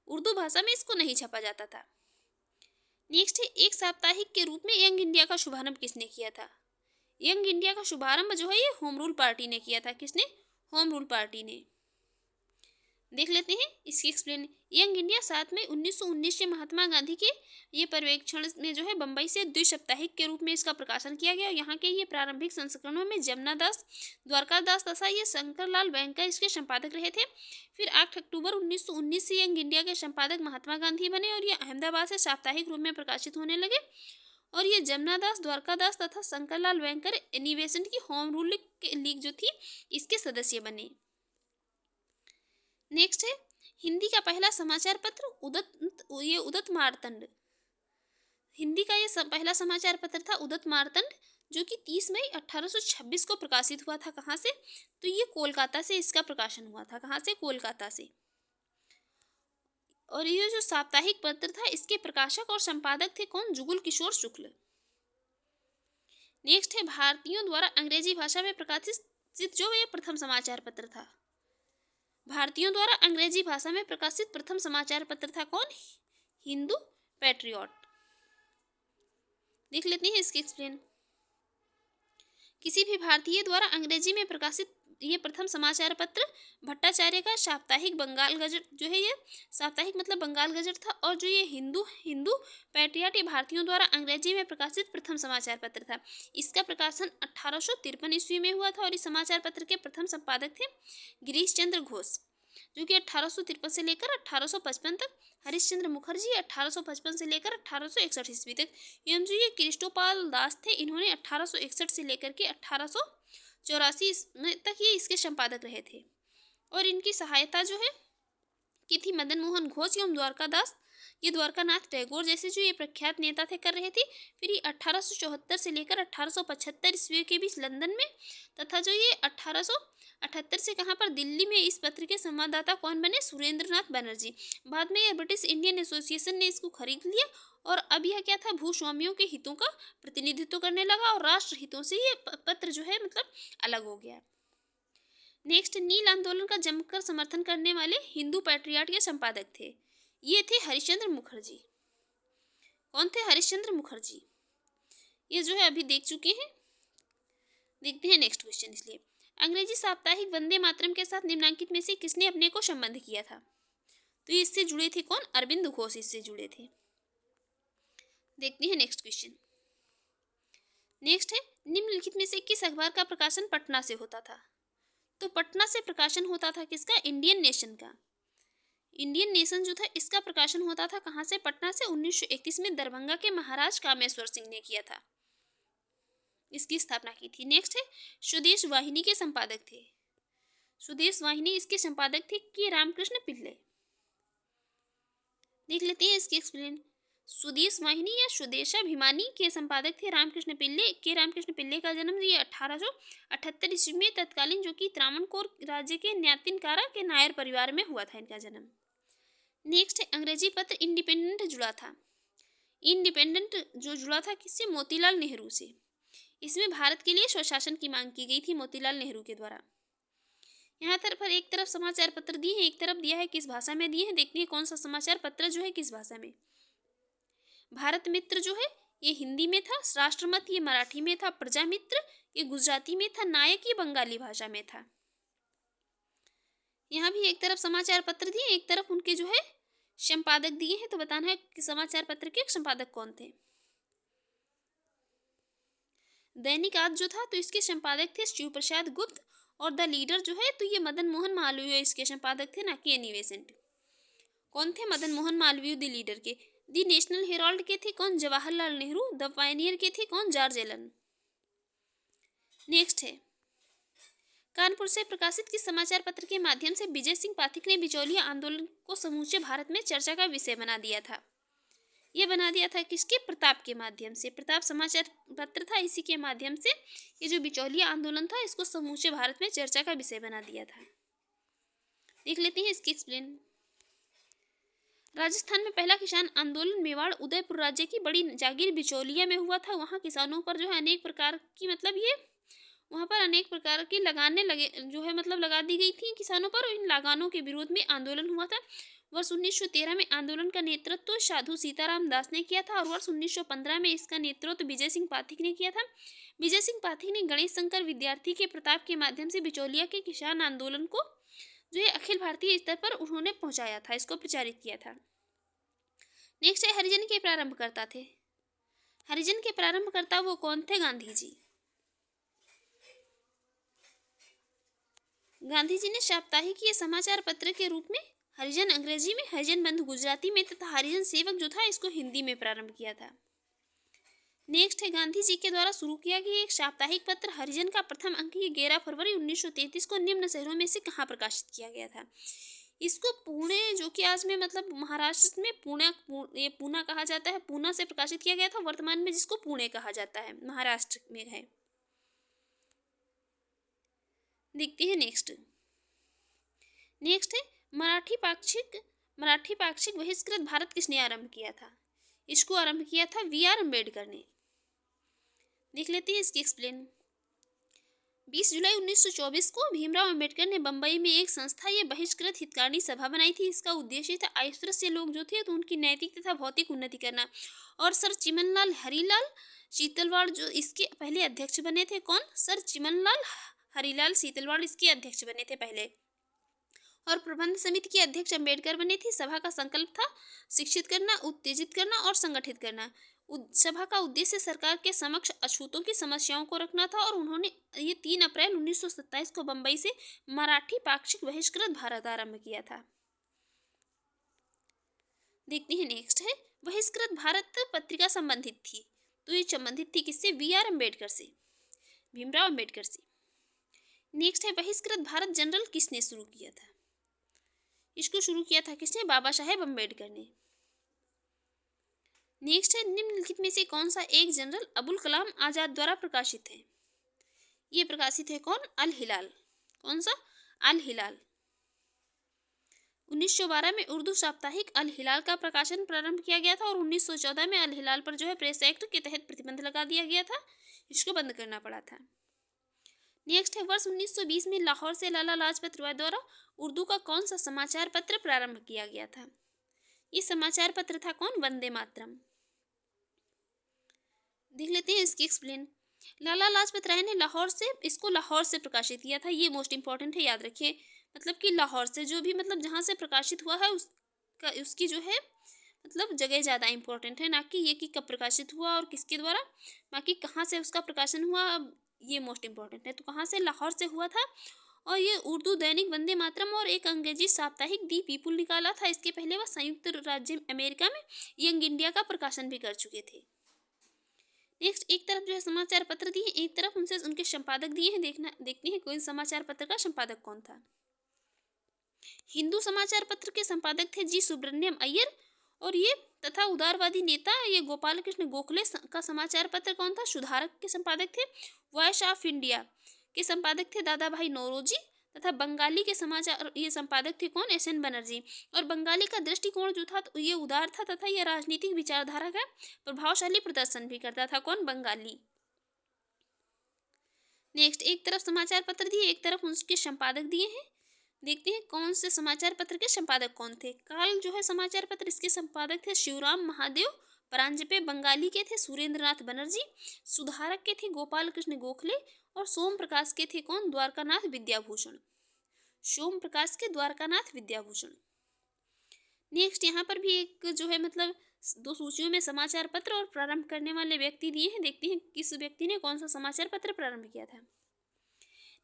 उर्दू भाषा में इसको नहीं छापा जाता था। नेक्स्ट है, एक साप्ताहिक के रूप में यंग इंडिया का शुभारंभ किसने किया था? यंग इंडिया का शुभारंभ जो है ये होम रूल पार्टी ने किया था। किसने? होम रूल पार्टी ने। देख लेते हैं इसकी एक्सप्लेन। यंग इंडिया 7 मई 1919 में महात्मा गांधी के ये पर्यवेक्षण में जो है बम्बई से द्विसाप्ताहिक के रूप में इसका प्रकाशन किया गया। यहाँ के ये प्रारंभिक संस्करणों में जमुना दास, द्वारका दास तथा ये शंकरलाल बैंकर इसके संपादक रहे थे। फिर 8 अक्टूबर 1919 से यंग इंडिया के संपादक महात्मा गांधी बने और ये अहमदाबाद से साप्ताहिक रूप में प्रकाशित होने लगे। और ये जमुना दास, द्वारका दास तथा शंकरलाल बैंकर एनी बेसेंट की होम रूल लीग जो थी इसके सदस्य बने। नेक्स्ट है, हिंदी का पहला समाचार पत्र उदत मार्तंड। हिंदी का ये पहला समाचार पत्र था उदत मार्तंड, जो कि 30 मई 1826 को प्रकाशित हुआ था। कहाँ से? तो ये कोलकाता से इसका प्रकाशन हुआ था। कहाँ से? कोलकाता से। और ये जो साप्ताहिक पत्र था इसके प्रकाशक और संपादक थे कौन? जुगल किशोर शुक्ल। नेक्स्ट है, भारतीयों द्वारा अंग्रेजी भाषा में प्रकाशित जो ये प्रथम समाचार पत्र था। भारतीयों द्वारा अंग्रेजी भाषा में प्रकाशित प्रथम समाचार पत्र था कौन? हिंदू पैट्रियट। देख लेते हैं इसकी एक्सप्लेन। किसी भी भारतीय द्वारा अंग्रेजी में प्रकाशित ये प्रथम समाचार पत्र भट्टाचार्य का साप्ताहिक बंगाल गजट जो है, ये साप्ताहिक मतलब बंगाल गजट था। और जो ये हिंदू पैट्रियट ये भारतीयों द्वारा अंग्रेजी में प्रकाशित प्रथम समाचार पत्र था। इसका प्रकाशन 1853 ईस्वी में हुआ था और इस समाचार पत्र के प्रथम संपादक थे गिरीश चंद्र घोष, जो कि 1853 से लेकर 1855 तक, हरिश्चंद्र मुखर्जी 1855 से लेकर 1861 ईस्वी तक, एवं जो ये क्रिस्टोपाल दास थे इन्होंने 1861 से लेकर के 1884 तक ये इसके संपादक रहे थे। और इनकी सहायता जो है की थी मदन मोहन घोष एवं द्वारका दास, ये द्वारकानाथ टैगोर जैसे जो ये प्रख्यात नेता थे कर रहे थे। फिर ये 1874 से लेकर 1875 ईस्वी के बीच लंदन में, तथा जो ये 1878 से कहाँ पर, दिल्ली में इस पत्र के संवाददाता कौन बने, सुरेंद्रनाथ बनर्जी। बाद में ये ब्रिटिश इंडियन एसोसिएशन ने इसको खरीद लिया और अब यह क्या था, भूस्वामियों के हितों का प्रतिनिधित्व करने लगा और राष्ट्र हितों से ये पत्र जो है मतलब अलग हो गया। नेक्स्ट, नील आंदोलन का जमकर समर्थन करने वाले हिंदू पैट्रियाट के संपादक थे, ये थे हरिश्चंद्र मुखर्जी। कौन थे, हरिश्चंद्र मुखर्जी। ये जो है अभी देख चुके हैं। देखते हैं नेक्स्ट क्वेश्चन। इसलिए अंग्रेजी साप्ताहिक वंदे मातरम के साथ निम्नलिखित में से किसने अपने को संबंध किया था। तो ये इससे जुड़े थे कौन, अरविंद घोष इससे जुड़े थे। देखते हैं नेक्स्ट क्वेश्चन। नेक्स्ट है, निम्नलिखित में से किस अखबार का प्रकाशन पटना से होता था। तो पटना से प्रकाशन होता था किसका, इंडियन नेशन का। इंडियन नेशन जो था इसका प्रकाशन होता था कहाँ से, पटना से। 1931 में दरभंगा के महाराज कामेश्वर सिंह ने किया था, इसकी स्थापना की थी। नेक्स्ट है, स्वदेश वाहिनी के संपादक थे। स्वदेश वाहिनी इसके संपादक थे के रामकृष्ण पिल्ले। देख लेते हैं इसकी एक्सप्लेन। स्वदेश वाहिनी या स्वदेशाभिमानी के संपादक थे रामकृष्ण पिल्ले। के रामकृष्ण पिल्ले का जन्म ये 1878 ईस्वी में तत्कालीन जो कि त्रावणकोर राज्य के न्यातिनकारा के नायर परिवार में हुआ था इनका जन्म। नेक्स्ट है, अंग्रेजी पत्र इंडिपेंडेंट जुड़ा था। इंडिपेंडेंट जो जुड़ा था किससे, मोतीलाल नेहरू से। इसमें भारत के लिए स्वशासन की मांग की गई थी मोतीलाल नेहरू के द्वारा। यहाँ पर एक तरफ समाचार पत्र दिए हैं, एक तरफ दिया है किस भाषा में दिए हैं। देखते हैं कौन सा समाचार पत्र जो है किस भाषा में। भारत मित्र जो है ये हिंदी में था, राष्ट्रमत ये मराठी में था, प्रजा मित्र ये गुजराती में था, नायक ये बंगाली भाषा में था। यहाँ भी एक तरफ समाचार पत्र दिए, एक तरफ उनके जो है संपादक दिए हैं। तो बताना है कि समाचार पत्र के संपादक कौन थे। दैनिक आज जो था तो इसके संपादक थे शिव प्रसाद गुप्त, और द लीडर जो है तो ये मदन मोहन मालवीय इसके संपादक थे, ना कि एनी बेसेंट। कौन थे, मदन मोहन मालवीय द लीडर के। दी नेशनल हेराल्ड के थे कौन, जवाहरलाल नेहरू। द पायनियर के थे कौन, जॉर्ज एलन। नेक्स्ट है, कानपुर से प्रकाशित किस समाचार पत्र के माध्यम से विजय सिंह पाठक ने बिचौलिया आंदोलन को समूचे भारत में चर्चा का विषय बना दिया था। ये बना दिया था किसके, प्रताप के माध्यम से। प्रताप समाचार पत्र था, इसी के माध्यम से ये जो बिचौलिया आंदोलन था इसको समूचे भारत में चर्चा का विषय बना दिया था। देख लेते हैं इसकी एक्सप्लेन। राजस्थान में पहला किसान आंदोलन मेवाड़ उदयपुर राज्य की बड़ी जागीर बिचौलिया में हुआ था। वहाँ किसानों पर जो है अनेक प्रकार की मतलब ये वहाँ पर अनेक प्रकार की लगाने लगे जो है मतलब लगा दी गई थी किसानों पर। इन लगानों के विरोध में आंदोलन हुआ था। वर्ष 1913 में आंदोलन का नेतृत्व साधु सीताराम दास ने किया था और वर्ष 1915 में इसका नेतृत्व विजय सिंह पाठक ने किया था। विजय सिंह पाठक ने गणेश शंकर विद्यार्थी के प्रताप के माध्यम से बिचौलिया के किसान आंदोलन को जो है अखिल भारतीय स्तर पर उन्होंने पहुंचाया था, इसको प्रचारित किया था। नेक्स्ट है, हरिजन के प्रारंभकर्ता थे। हरिजन के प्रारंभकर्ता वो कौन थे, गांधी जी। गांधी जी ने साप्ताहिक ये समाचार पत्र के रूप में हरिजन अंग्रेजी में, हरिजन बंधु गुजराती में तथा हरिजन सेवक जो था इसको हिंदी में प्रारंभ किया था। नेक्स्ट है, गांधी जी के द्वारा शुरू किया गया एक साप्ताहिक पत्र हरिजन का प्रथम अंक 11 फरवरी 1933 को निम्न शहरों में से कहाँ प्रकाशित किया गया था। इसको पुणे जो कि आज में मतलब महाराष्ट्र में पूना कहा जाता है, पूना से प्रकाशित किया गया था, वर्तमान में जिसको पुणे कहा जाता है, महाराष्ट्र में है। देखते हैं नेक्स्ट। नेक्स्ट है, मराठी पाक्षिक बहिष्कृत भारत किसने आरंभ किया था। इसको आरंभ किया था वी.आर. अम्बेडकर ने। देख लेते हैं इसकी एक्सप्लेन। 20 जुलाई 1924 को भीमराव अम्बेडकर ने बम्बई में एक संस्था ये बहिष्कृत हितकारिणी सभा बनाई थी। इसका उद्देश्य था अस्पृश्य लोग जो थे तो उनकी नैतिक तथा भौतिक उन्नति करना। और सर चिमनलाल हरिलाल शीतलवाड़ जो इसके पहले अध्यक्ष बने थे। कौन, सर चिमनलाल हरिलाल शीतलवाड़ इसके अध्यक्ष बने थे पहले। और प्रबंध समिति के अध्यक्ष अम्बेडकर बने थे। सभा का संकल्प था शिक्षित करना, उत्तेजित करना और संगठित करना। सभा का उद्देश्य सरकार के समक्ष अछूतों की समस्याओं को रखना था। और उन्होंने ये 3 अप्रैल 1927 को बम्बई से मराठी पाक्षिक बहिष्कृत भारत आरंभ किया था। देखते हैं नेक्स्ट है, बहिष्कृत भारत पत्रिका संबंधित थी। तो ये संबंधित थी किससे, वी.आर. अम्बेडकर से, भीमराव अम्बेडकर से। नेक्स्ट है, बहिष्कृत भारत जनरल किसने शुरू किया था। इसको शुरू किया था किसने, बाबा साहेब अम्बेडकर ने। नेक्स्ट है, निम्नलिखित में से कौन सा एक जनरल अबुल कलाम आजाद द्वारा प्रकाशित है? ये प्रकाशित है कौन? अल हिलाल। कौन सा? अल हिलाल। 1912 में उर्दू साप्ताहिक अल हिलाल का प्रकाशन प्रारंभ किया गया था और 1914 में अल हिलाल पर जो है प्रेस एक्ट के तहत प्रतिबंध लगा दिया गया था, इसको बंद करना पड़ा था। नेक्स्ट है, वर्ष 1920 में लाहौर से लाला लाजपत राय द्वारा उर्दू का कौन सा समाचार पत्र प्रारंभ किया गया था? ये समाचार पत्र था कौन? वंदे मातरम। देख लेते हैं इसकी एक्सप्लेन। लाला लाजपत राय ने लाहौर से प्रकाशित किया था। ये मोस्ट इंपॉर्टेंट है, याद रखिए। मतलब कि लाहौर से, जो भी मतलब जहाँ से प्रकाशित हुआ है उसकी जो है मतलब जगह ज़्यादा इंपॉर्टेंट है, ना कि ये कि कब प्रकाशित हुआ और किसके द्वारा, बाकी कहाँ से उसका प्रकाशन हुआ ये मोस्ट इंपॉर्टेंट है। तो कहाँ से? लाहौर से हुआ था। और ये उर्दू दैनिक वंदे मातरम और एक अंग्रेजी साप्ताहिक दी पीपुल निकाला था। इसके पहले वह संयुक्त राज्य अमेरिका में यंग इंडिया का प्रकाशन भी कर चुके थे। नेक्स्ट, एक तरफ जो है समाचार पत्र दिए, एक तरफ उनसे उनके संपादक दिए हैं। देखते हैं कोई समाचार पत्र का संपादक कौन था। हिंदू समाचार पत्र के संपादक थे जी सुब्रमण्यम अय्यर, और ये तथा उदारवादी नेता ये गोपाल कृष्ण गोखले का समाचार पत्र कौन था? सुधारक के संपादक थे। वॉइस ऑफ इंडिया के संपादक थे दादा भाई नौरोजी, तथा बंगाली के समाचार ये संपादक थे कौन? S N Banerjee. और बंगाली का दृष्टिकोण जो था तो ये उदार था, तथा यह राजनीतिक विचारधारा का प्रभावशाली प्रदर्शन भी करता था कौन? बंगाली। नेक्स्ट, एक तरफ समाचार पत्र दिए, एक तरफ उसके संपादक दिए हैं। देखते हैं कौन से समाचार पत्र के संपादक कौन थे। काल जो है समाचार पत्र, इसके संपादक थे शिवराम महादेव परांजपे। बंगाली के थे सुरेंद्रनाथ बनर्जी। सुधारक के थे गोपाल कृष्ण गोखले। और सोम प्रकाश के थे कौन? द्वारकानाथ विद्याभूषण। सोम प्रकाश के द्वारकानाथ विद्याभूषण। नेक्स्ट, यहाँ पर भी एक जो है मतलब दो सूचियों में समाचार पत्र और प्रारंभ करने वाले व्यक्ति दिए हैं। देखते हैं किस व्यक्ति ने कौन सा समाचार पत्र प्रारंभ किया था।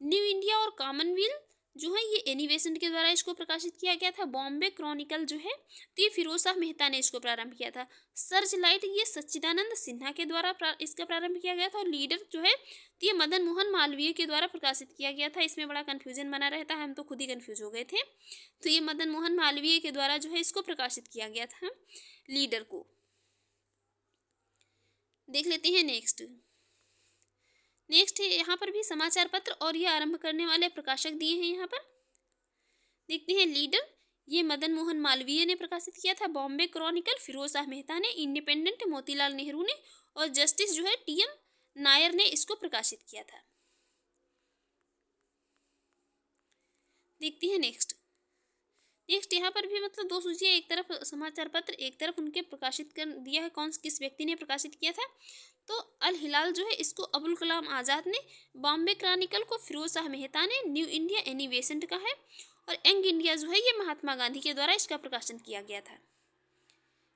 न्यू इंडिया और कॉमनवेल्थ जो है ये एनी बेसेंट के द्वारा इसको प्रकाशित किया गया था। बॉम्बे क्रॉनिकल जो है तो ये फिरोज शाह मेहता ने इसको प्रारंभ किया था। सर्च लाइट ये सच्चिदानंद सिन्हा के द्वारा इसका प्रारंभ किया गया था। और लीडर जो है तो ये मदन मोहन मालवीय के द्वारा प्रकाशित किया गया था। इसमें बड़ा कन्फ्यूजन बना रहता है, हम तो खुद ही कन्फ्यूज हो गए थे। तो ये मदन मोहन मालवीय के द्वारा जो है इसको प्रकाशित किया गया था, लीडर को। देख लेते हैं नेक्स्ट है, यहाँ पर भी समाचार पत्र और ये आरंभ करने वाले प्रकाशक दिए हैं। यहाँ पर देखते हैं लीडर ये मदन मोहन मालवीय ने प्रकाशित किया था। बॉम्बे क्रॉनिकल फिरोज शाह मेहता ने। इंडिपेंडेंट मोतीलाल नेहरू ने। और जस्टिस जो है टीएम नायर ने इसको प्रकाशित किया था। देखते हैं नेक्स्ट यहाँ पर भी मतलब दो सूचियाँ, एक तरफ समाचार पत्र, एक तरफ उनके प्रकाशित कर दिया है कौन किस व्यक्ति ने प्रकाशित किया था। तो अल हिलाल जो है इसको अबुल कलाम आज़ाद ने। बॉम्बे क्रॉनिकल को फिरोज शाह मेहता ने। न्यू इंडिया एनी बेसेंट का है। और यंग इंडिया जो है ये महात्मा गांधी के द्वारा इसका प्रकाशन किया गया था।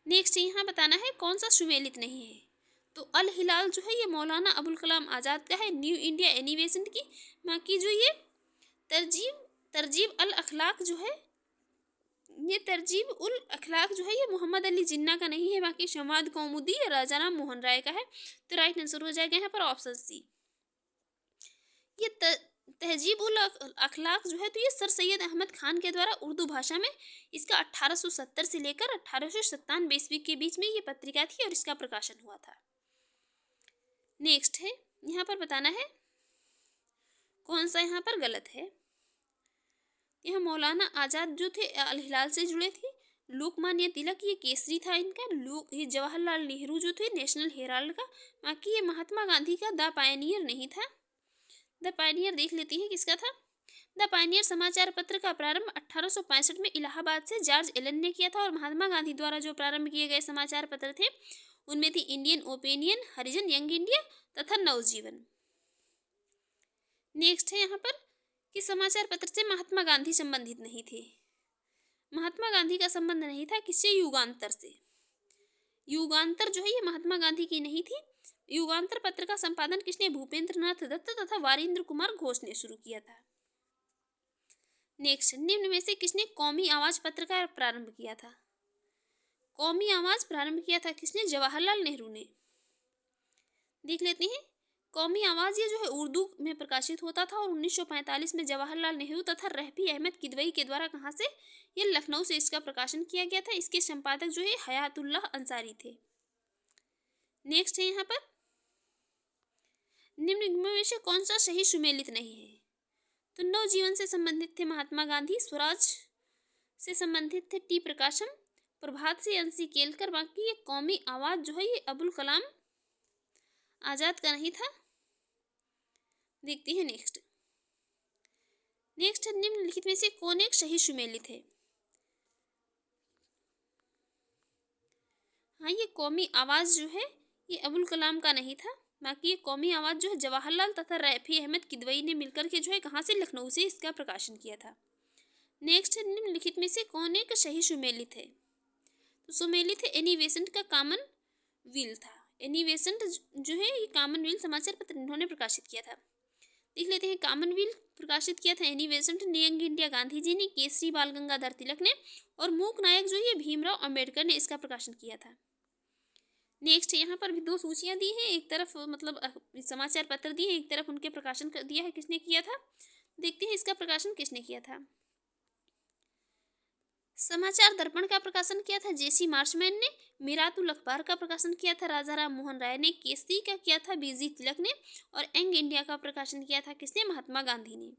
नेक्स्ट, यहाँ बताना है कौन सा सुमेलित नहीं है। तो अल हिलाल जो है ये मौलाना अबुल कलाम आज़ाद का है। न्यू इंडिया एनी बेसेंट की, बाकी जो ये तरजीब अल अखलाक जो है, ये तरजीब उल अखलाक जो है ये मोहम्मद अली जिन्ना का नहीं है, बाकी शमाद कौमुदी या राजा राम मोहन राय का है। तो राइट आंसर हो जाएगा यहाँ पर ऑप्शन सी। ये तहजीब उल अखलाक जो है तो ये सर सैयद अहमद खान के द्वारा उर्दू भाषा में इसका 1870 से लेकर 1897 ईस्वी के बीच में ये पत्रिका थी और इसका प्रकाशन हुआ था। नेक्स्ट है, यहाँ पर बताना है कौन सा यहाँ पर गलत है। यह मौलाना आज़ाद जो थे अल हिलाल से जुड़े थे। लोकमान्य तिलक ये केसरी था इनका। ये जवाहरलाल नेहरू जो थे नेशनल हेराल्ड का। बाकी ये महात्मा गांधी का द पायनियर नहीं था। द पायनियर देख लेती हैं किसका था। द पायनियर समाचार पत्र का प्रारंभ 1865 में इलाहाबाद से जॉर्ज एलन ने किया था। और महात्मा गांधी द्वारा जो प्रारंभ किए गए समाचार पत्र थे उनमें थी इंडियन ओपिनियन, हरिजन, यंग इंडिया तथा नवजीवन। नेक्स्ट है यहाँ पर कि समाचार पत्र से महात्मा गांधी संबंधित नहीं थे। महात्मा गांधी का संबंध नहीं था किससे? युगांतर से। युगांतर जो है ये महात्मा गांधी की नहीं थी। युगांतर पत्र का संपादन किसने? भूपेंद्र नाथ दत्त तथा वारिंद्र कुमार घोष ने शुरू किया था। नेक्स्ट, निम्न में से किसने कौमी आवाज पत्र का प्रारंभ किया था? कौमी आवाज प्रारंभ किया था किसने? जवाहरलाल नेहरू ने। देख लेते हैं कौमी आवाज़ ये जो है उर्दू में प्रकाशित होता था। और 1945 में जवाहरलाल नेहरू तथा रफ़ी अहमद किदवई के द्वारा कहाँ से? ये लखनऊ से इसका प्रकाशन किया गया था। इसके संपादक जो है हयातुल्लाह अंसारी थे। नेक्स्ट है यहाँ पर, निम्न में से कौन सा सही सुमेलित नहीं है? तो नवजीवन से संबंधित थे महात्मा गांधी, स्वराज से संबंधित थे टी प्रकाशम, प्रभात से अंशी केलकर, बाकी ये कौमी आवाज जो है ये अबुल कलाम आजाद का नहीं था। देखते हैं नेक्स्ट। नेक्स्ट है निम्नलिखित में से कौन एक सही सुमेलित है? हाँ, ये कौमी आवाज जो है ये अबुल कलाम का नहीं था, बाकी ये कौमी आवाज जो है जवाहरलाल तथा रफ़ी अहमद किदवई ने मिलकर के जो है कहाँ से, लखनऊ से इसका प्रकाशन किया था। नेक्स्ट है निम्नलिखित में से कौन एक सही सुमेलित है? तो सुमेलित है एनी बेसेंट का कॉमनवेल्थ था। एनी बेसेंट जो है ये कॉमनवेल्थ समाचार पत्र इन्होंने प्रकाशित किया था। देख लेते हैं, कॉमनवेल्थ प्रकाशित किया था एनी बेसेंट ने, यंग इंडिया गांधी जी ने, केसरी बाल गंगाधर तिलक ने, और मूक नायक जो ये भीमराव अंबेडकर ने इसका प्रकाशन किया था। नेक्स्ट यहाँ पर भी दो सूचियाँ दी हैं, एक तरफ मतलब समाचार पत्र दिए, एक तरफ उनके प्रकाशन कर दिया है किसने किया था। देखते हैं इसका प्रकाशन किसने किया था। समाचार दर्पण का प्रकाशन किया था जेसी मार्शमैन ने, मिरातुल अखबार का प्रकाशन किया था राजा राम मोहन राय ने, केसरी का किया था बीजी तिलक ने, और यंग इंडिया का प्रकाशन किया था किसने, महात्मा गांधी ने।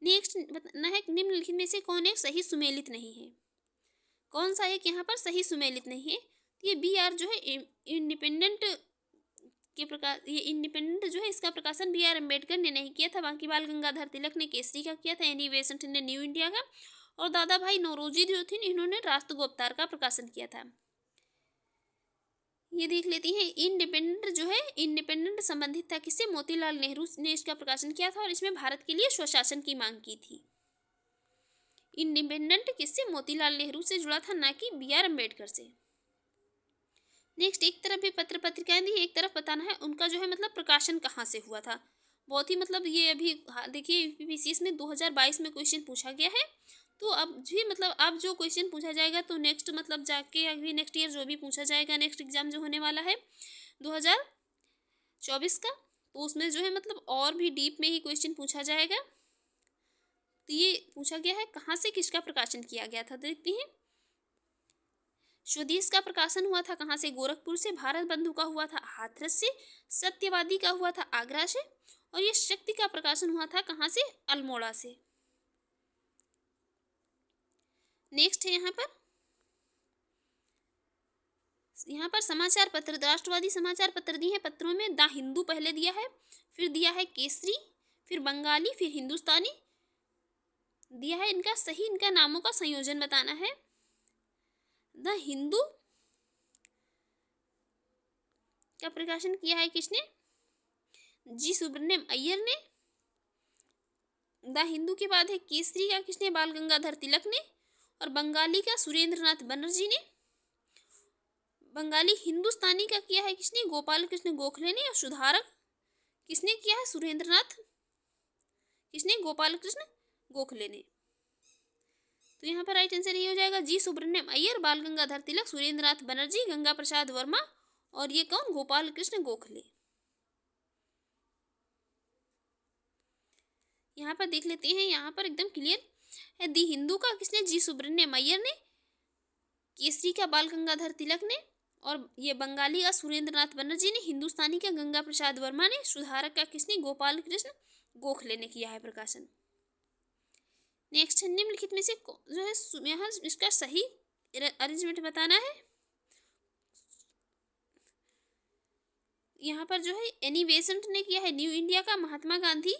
नेक्स्ट बताना है निम्नलिखित में से कौन एक सही सुमेलित नहीं है? कौन सा एक यहाँ पर सही सुमेलित नहीं है? ये बी आर जो है इंडिपेंडेंट के प्रकार, ये इंडिपेंडेंट जो है इसका प्रकाशन बी आर अम्बेडकर ने नहीं किया था, बाकी बाल गंगाधर तिलक ने केसरी का किया था, एनी बेसेंट ने न्यू इंडिया का, और दादा भाई नौरोजी जो थे इन्होंने राष्ट्रगोपतार का प्रकाशन किया था। ये देख लेती हैं, इंडिपेंडेंट जो है इंडिपेंडेंट संबंधित था किससे, मोतीलाल नेहरू ने इसका प्रकाशन किया था, और इसमें भारत के लिए स्वशासन की मांग की थी। इंडिपेंडेंट किससे, मोतीलाल नेहरू से जुड़ा था, ना कि बी आर अम्बेडकर से। नेक्स्ट, एक तरफ भी पत्र पत्रिकाएं दी, एक तरफ बताना है उनका जो है मतलब प्रकाशन कहाँ से हुआ था। बहुत ही मतलब ये अभी देखिए यूपीपीसीएस में 2022 में क्वेश्चन पूछा गया है, तो अब भी मतलब अब जो क्वेश्चन पूछा जाएगा तो नेक्स्ट मतलब जाके अभी नेक्स्ट ईयर जो भी पूछा जाएगा, नेक्स्ट एग्जाम जो होने वाला है 2024 का, तो उसमें जो है मतलब और भी डीप में ही क्वेश्चन पूछा जाएगा। तो ये पूछा गया है कहाँ से किसका प्रकाशन किया गया था, देखते हैं। स्वदेश का प्रकाशन हुआ था कहाँ से, गोरखपुर से, भारत बंधु का हुआ था हाथरस से, सत्यवादी का हुआ था आगरा से, और ये शक्ति का प्रकाशन हुआ था कहाँ से, अल्मोड़ा से। नेक्स्ट है यहाँ पर समाचार पत्र, राष्ट्रवादी समाचार पत्र दिए हैं पत्रों में, द हिंदू पहले दिया है, फिर दिया है केसरी, फिर बंगाली, फिर हिंदुस्तानी दिया है। इनका सही इनका नामों का संयोजन बताना है। द हिंदू का प्रकाशन किया है किसने, जी सुब्रमण्यम अय्यर ने। द हिंदू के बाद है केसरी का किसने, बाल गंगाधर तिलक ने, और बंगाली का सुरेंद्रनाथ बनर्जी ने। बंगाली हिंदुस्तानी का किया है किसने, गोपाल कृष्ण गोखले ने, और सुधारक किसने किया है, सुरेंद्रनाथ किसने, गोपाल कृष्ण गोखले ने। तो यहाँ पर राइट आंसर ये हो जाएगा जी सुब्रमण्यम अय्यर, बाल गंगाधर तिलक, सुरेंद्रनाथ बनर्जी, गंगा प्रसाद वर्मा, और ये कौन, गोपाल कृष्ण गोखले। यहाँ पर देख लेते हैं, यहाँ पर एकदम क्लियर है, दी हिंदू का किसने, जी सुब्रमण्यम अय्यर ने, केसरी का बाल गंगाधर तिलक ने, और ये बंगाली का सुरेंद्रनाथ बनर्जी ने, हिंदुस्तानी का गंगा प्रसाद वर्मा ने, सुधारक का किसने, गोपाल कृष्ण गोखले ने किया है प्रकाशन। नेक्स्ट निम्नलिखित में से जो है यहाँ इसका सही अरेंजमेंट बताना है। यहाँ पर जो है एनी बेसेंट ने किया है न्यू इंडिया का, महात्मा गांधी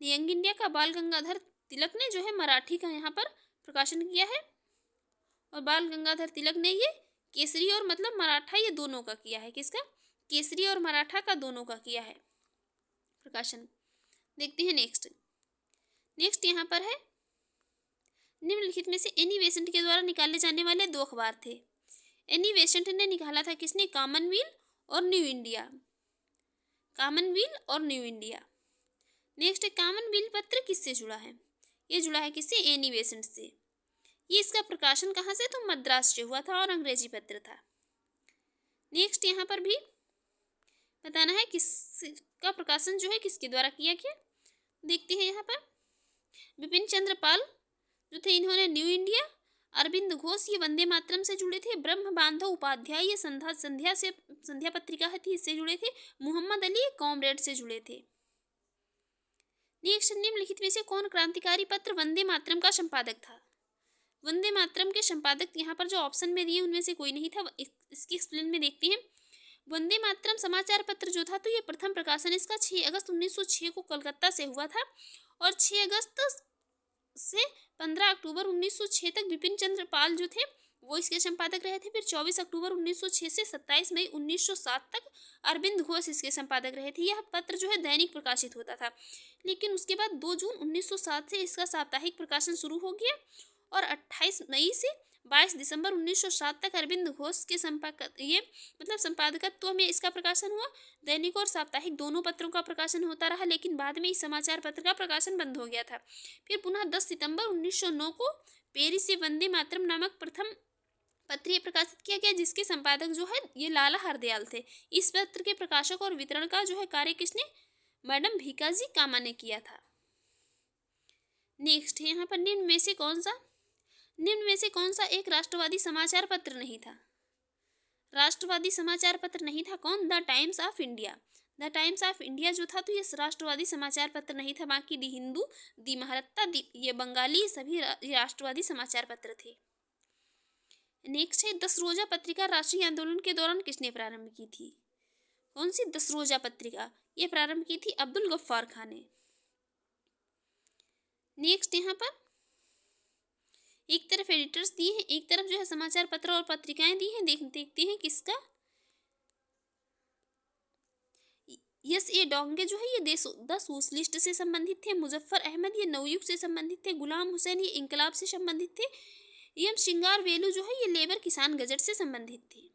ने यंग इंडिया का, बाल गंगाधर तिलक ने जो है मराठी का यहाँ पर प्रकाशन किया है, और बाल गंगाधर तिलक ने ये केसरी और मतलब मराठा ये दोनों का किया है, किसका, केसरी और मराठा का दोनों का किया है प्रकाशन। देखते हैं नेक्स्ट यहाँ पर है निम्नलिखित में से एनी बेसेंट के द्वारा निकाले जाने वाले दो अखबार थे। एनी बेसेंट ने निकाला था किसने, कॉमनवेल्थ और न्यू इंडिया, कॉमनवेल्थ और न्यू इंडिया। नेक्स्ट कॉमनवेल्थ पत्र किससे जुड़ा है, ये जुड़ा है किससे, एनी बेसेंट से। ये इसका प्रकाशन कहाँ से, तो मद्रास से हुआ था और अंग्रेजी पत्र था। नेक्स्ट यहाँ पर भी बताना है किसका प्रकाशन जो है किसके द्वारा किया गया। देखते हैं यहाँ पर बिपिन चंद्र पाल जो थे इन्होंने न्यू इंडिया, अरविंद घोष ये वंदे मातरम से जुड़े थे। ब्रह्म बांधव उपाध्याय ये संध्या पत्रिका थी, इससे जुड़े थे। मोहम्मद अली कॉमरेड से जुड़े थे। नेक्स्ट, निम्नलिखित में से कौन क्रांतिकारी पत्र वंदे मातरम का संपादक था? वंदे मातरम के संपादक यहाँ पर जो ऑप्शन में दिए उनमें से कोई नहीं था। इसकी एक्सप्लेन में देखते हैं। वंदे मातरम समाचार पत्र जो था, तो ये प्रथम प्रकाशन इसका 6 अगस्त 1906 को कलकत्ता से हुआ था और 6 अगस्त से 15 अक्टूबर 1906 तक विपिन चंद्र पाल जो थे वो इसके संपादक रहे थे। फिर 24 अक्टूबर 1906 से 27 मई 1907 तक अरविंद घोष इसके संपादक रहे थे। यह पत्र जो है दैनिक प्रकाशित होता था, लेकिन उसके बाद 2 जून 1907 से इसका साप्ताहिक प्रकाशन शुरू हो गया और 28 मई से 22 दिसंबर 1907 तक अरविंद घोष के संपादकत्व में इसका प्रकाशन हुआ। दैनिक और साप्ताहिक दोनों पत्रों का प्रकाशन होता रहा, लेकिन बाद में इस समाचार पत्र का प्रकाशन बंद हो गया था। फिर पुनः 10 सितंबर 1909 को पेरिस से वंदे मातरम नामक प्रथम पत्र प्रकाशित किया गया, जिसके संपादक जो है ये लाला हरदयाल थे। इस पत्र के प्रकाशक और वितरण का जो है कार्य किसने? मैडम भीकाजी कामा ने किया था। नेक्स्ट है यहाँ पर निम्न में से कौन सा एक राष्ट्रवादी समाचार पत्र नहीं था? राष्ट्रवादी समाचार पत्र नहीं था कौन? The times of India. The times of India जो था, तो ये राष्ट्रवादी समाचार पत्र नहीं था। बाकी दी हिंदू, दी महारत्ता, ये बंगाली सभी राष्ट्रवादी समाचार पत्र थे। नेक्स्ट है 10 रोजा पत्रिका राष्ट्रीय आंदोलन के दौरान किसने प्रारंभ की थी? कौन सी 10 रोजा पत्रिका? ये प्रारंभ की थी अब्दुल गफ्फार खान ने। नेक्स्ट यहाँ पर एक तरफ एडिटर्स दिए हैं, एक तरफ जो है समाचार पत्र और पत्रिकाएं दी हैं। देखते हैं किसका। यस ए डोंगे जो है ये द सोशलिस्ट से संबंधित थे। मुजफ्फर अहमद ये नवयुग से संबंधित थे। गुलाम हुसैन ये इंकलाब से संबंधित थे। एम श्रृंगार वेलू जो है ये लेबर किसान गजट से संबंधित थे।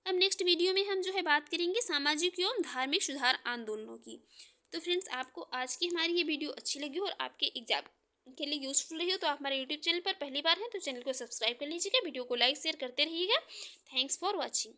अब नेक्स्ट वीडियो में हम जो है बात करेंगे सामाजिक एवं धार्मिक सुधार आंदोलनों की। तो फ्रेंड्स, आपको आज की हमारी ये वीडियो अच्छी लगी हो और आपके एग्जाम के लिए यूजफुल रही हो तो आप हमारे यूट्यूब चैनल पर पहली बार हैं तो चैनल को सब्सक्राइब कर लीजिएगा। वीडियो को लाइक शेयर करते रहिएगा। Thanks for watching.